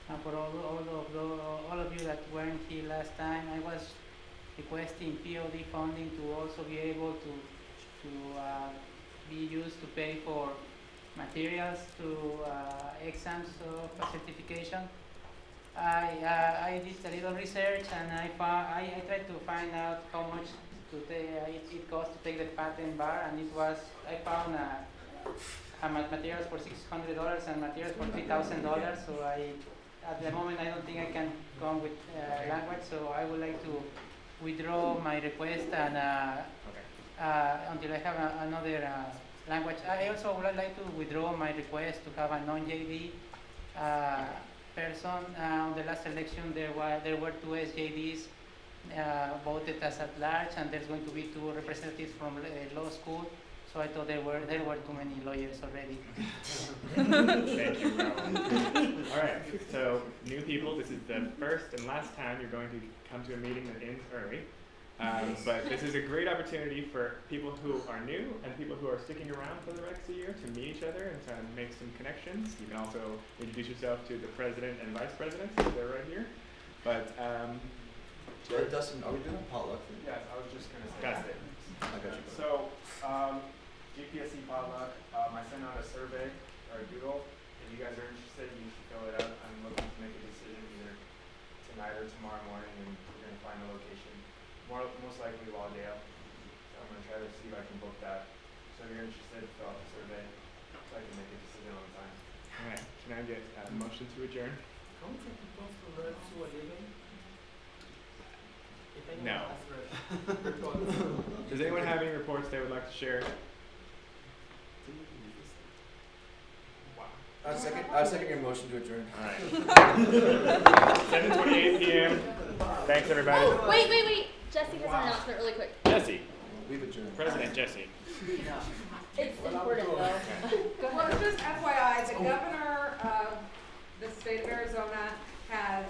And for all of you that weren't here last time, I was requesting POD funding to also be able to be used to pay for materials to exams of certification. I did a little research and I tried to find out how much it costs to take the patent bar, and I found materials for $600 and materials for $3,000. So at the moment I don't think I can come with language. So I would like to withdraw my request and until I have another language. I also would like to withdraw my request to have a non-JD person. On the last election, there were 2 SJDs voted as at large, and there's going to be 2 representatives from law school. So I thought there were too many lawyers already. Thank you, Raul. All right. So, new people, this is the first and last time you're going to come to a meeting that ends early. But this is a great opportunity for people who are new and people who are sticking around for the rest of the year to meet each other and to make some connections. You can also introduce yourself to the president and vice president. They're right here. But Dustin, are we doing a potluck? Yes, I was just gonna say. That's it. I got you. So, GPSC potluck, I sent out a survey or a doodle. If you guys are interested, you should fill it out. I'm looking to make a decision either tonight or tomorrow morning, and we're gonna find a location. Most likely Lawdale. So I'm gonna try to see if I can book that. So if you're interested, fill out the survey so I can make a decision on time. All right. Can I get a motion to adjourn? Can we take people to Red to a living? If anyone No. has reports. Does anyone have any reports they would like to share? I second your motion to adjourn. All right. 7:28 p.m. Thanks, everybody. Oh, wait. Jesse has an announcement really quick. Jesse, We've adjourned. President Jesse. It's important though. Go Well, ahead. just FYI, the governor of the state of Arizona has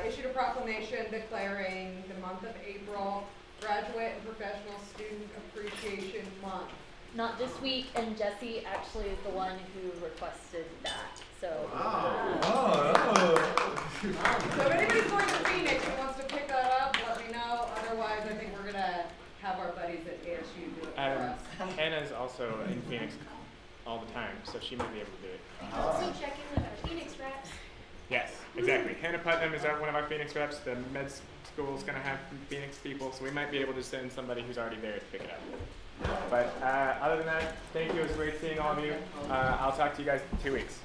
issued a proclamation declaring the month of April Graduate and Professional Student Appreciation Month. Not this week, and Jesse actually is the one who requested that. So. So if anybody's going to Phoenix and wants to pick that up, let me know. Otherwise, I think we're gonna have our buddies at ASU do it for us. Hannah's also in Phoenix all the time, so she might be able to do it. Also check in with our Phoenix reps. Yes, exactly. Hannah Putnam is one of our Phoenix reps. The med school is going to have Phoenix people, so we might be able to send somebody who's already there to pick it up. But other than that, thank you. It was great seeing all of you. I'll talk to you guys in 2 weeks.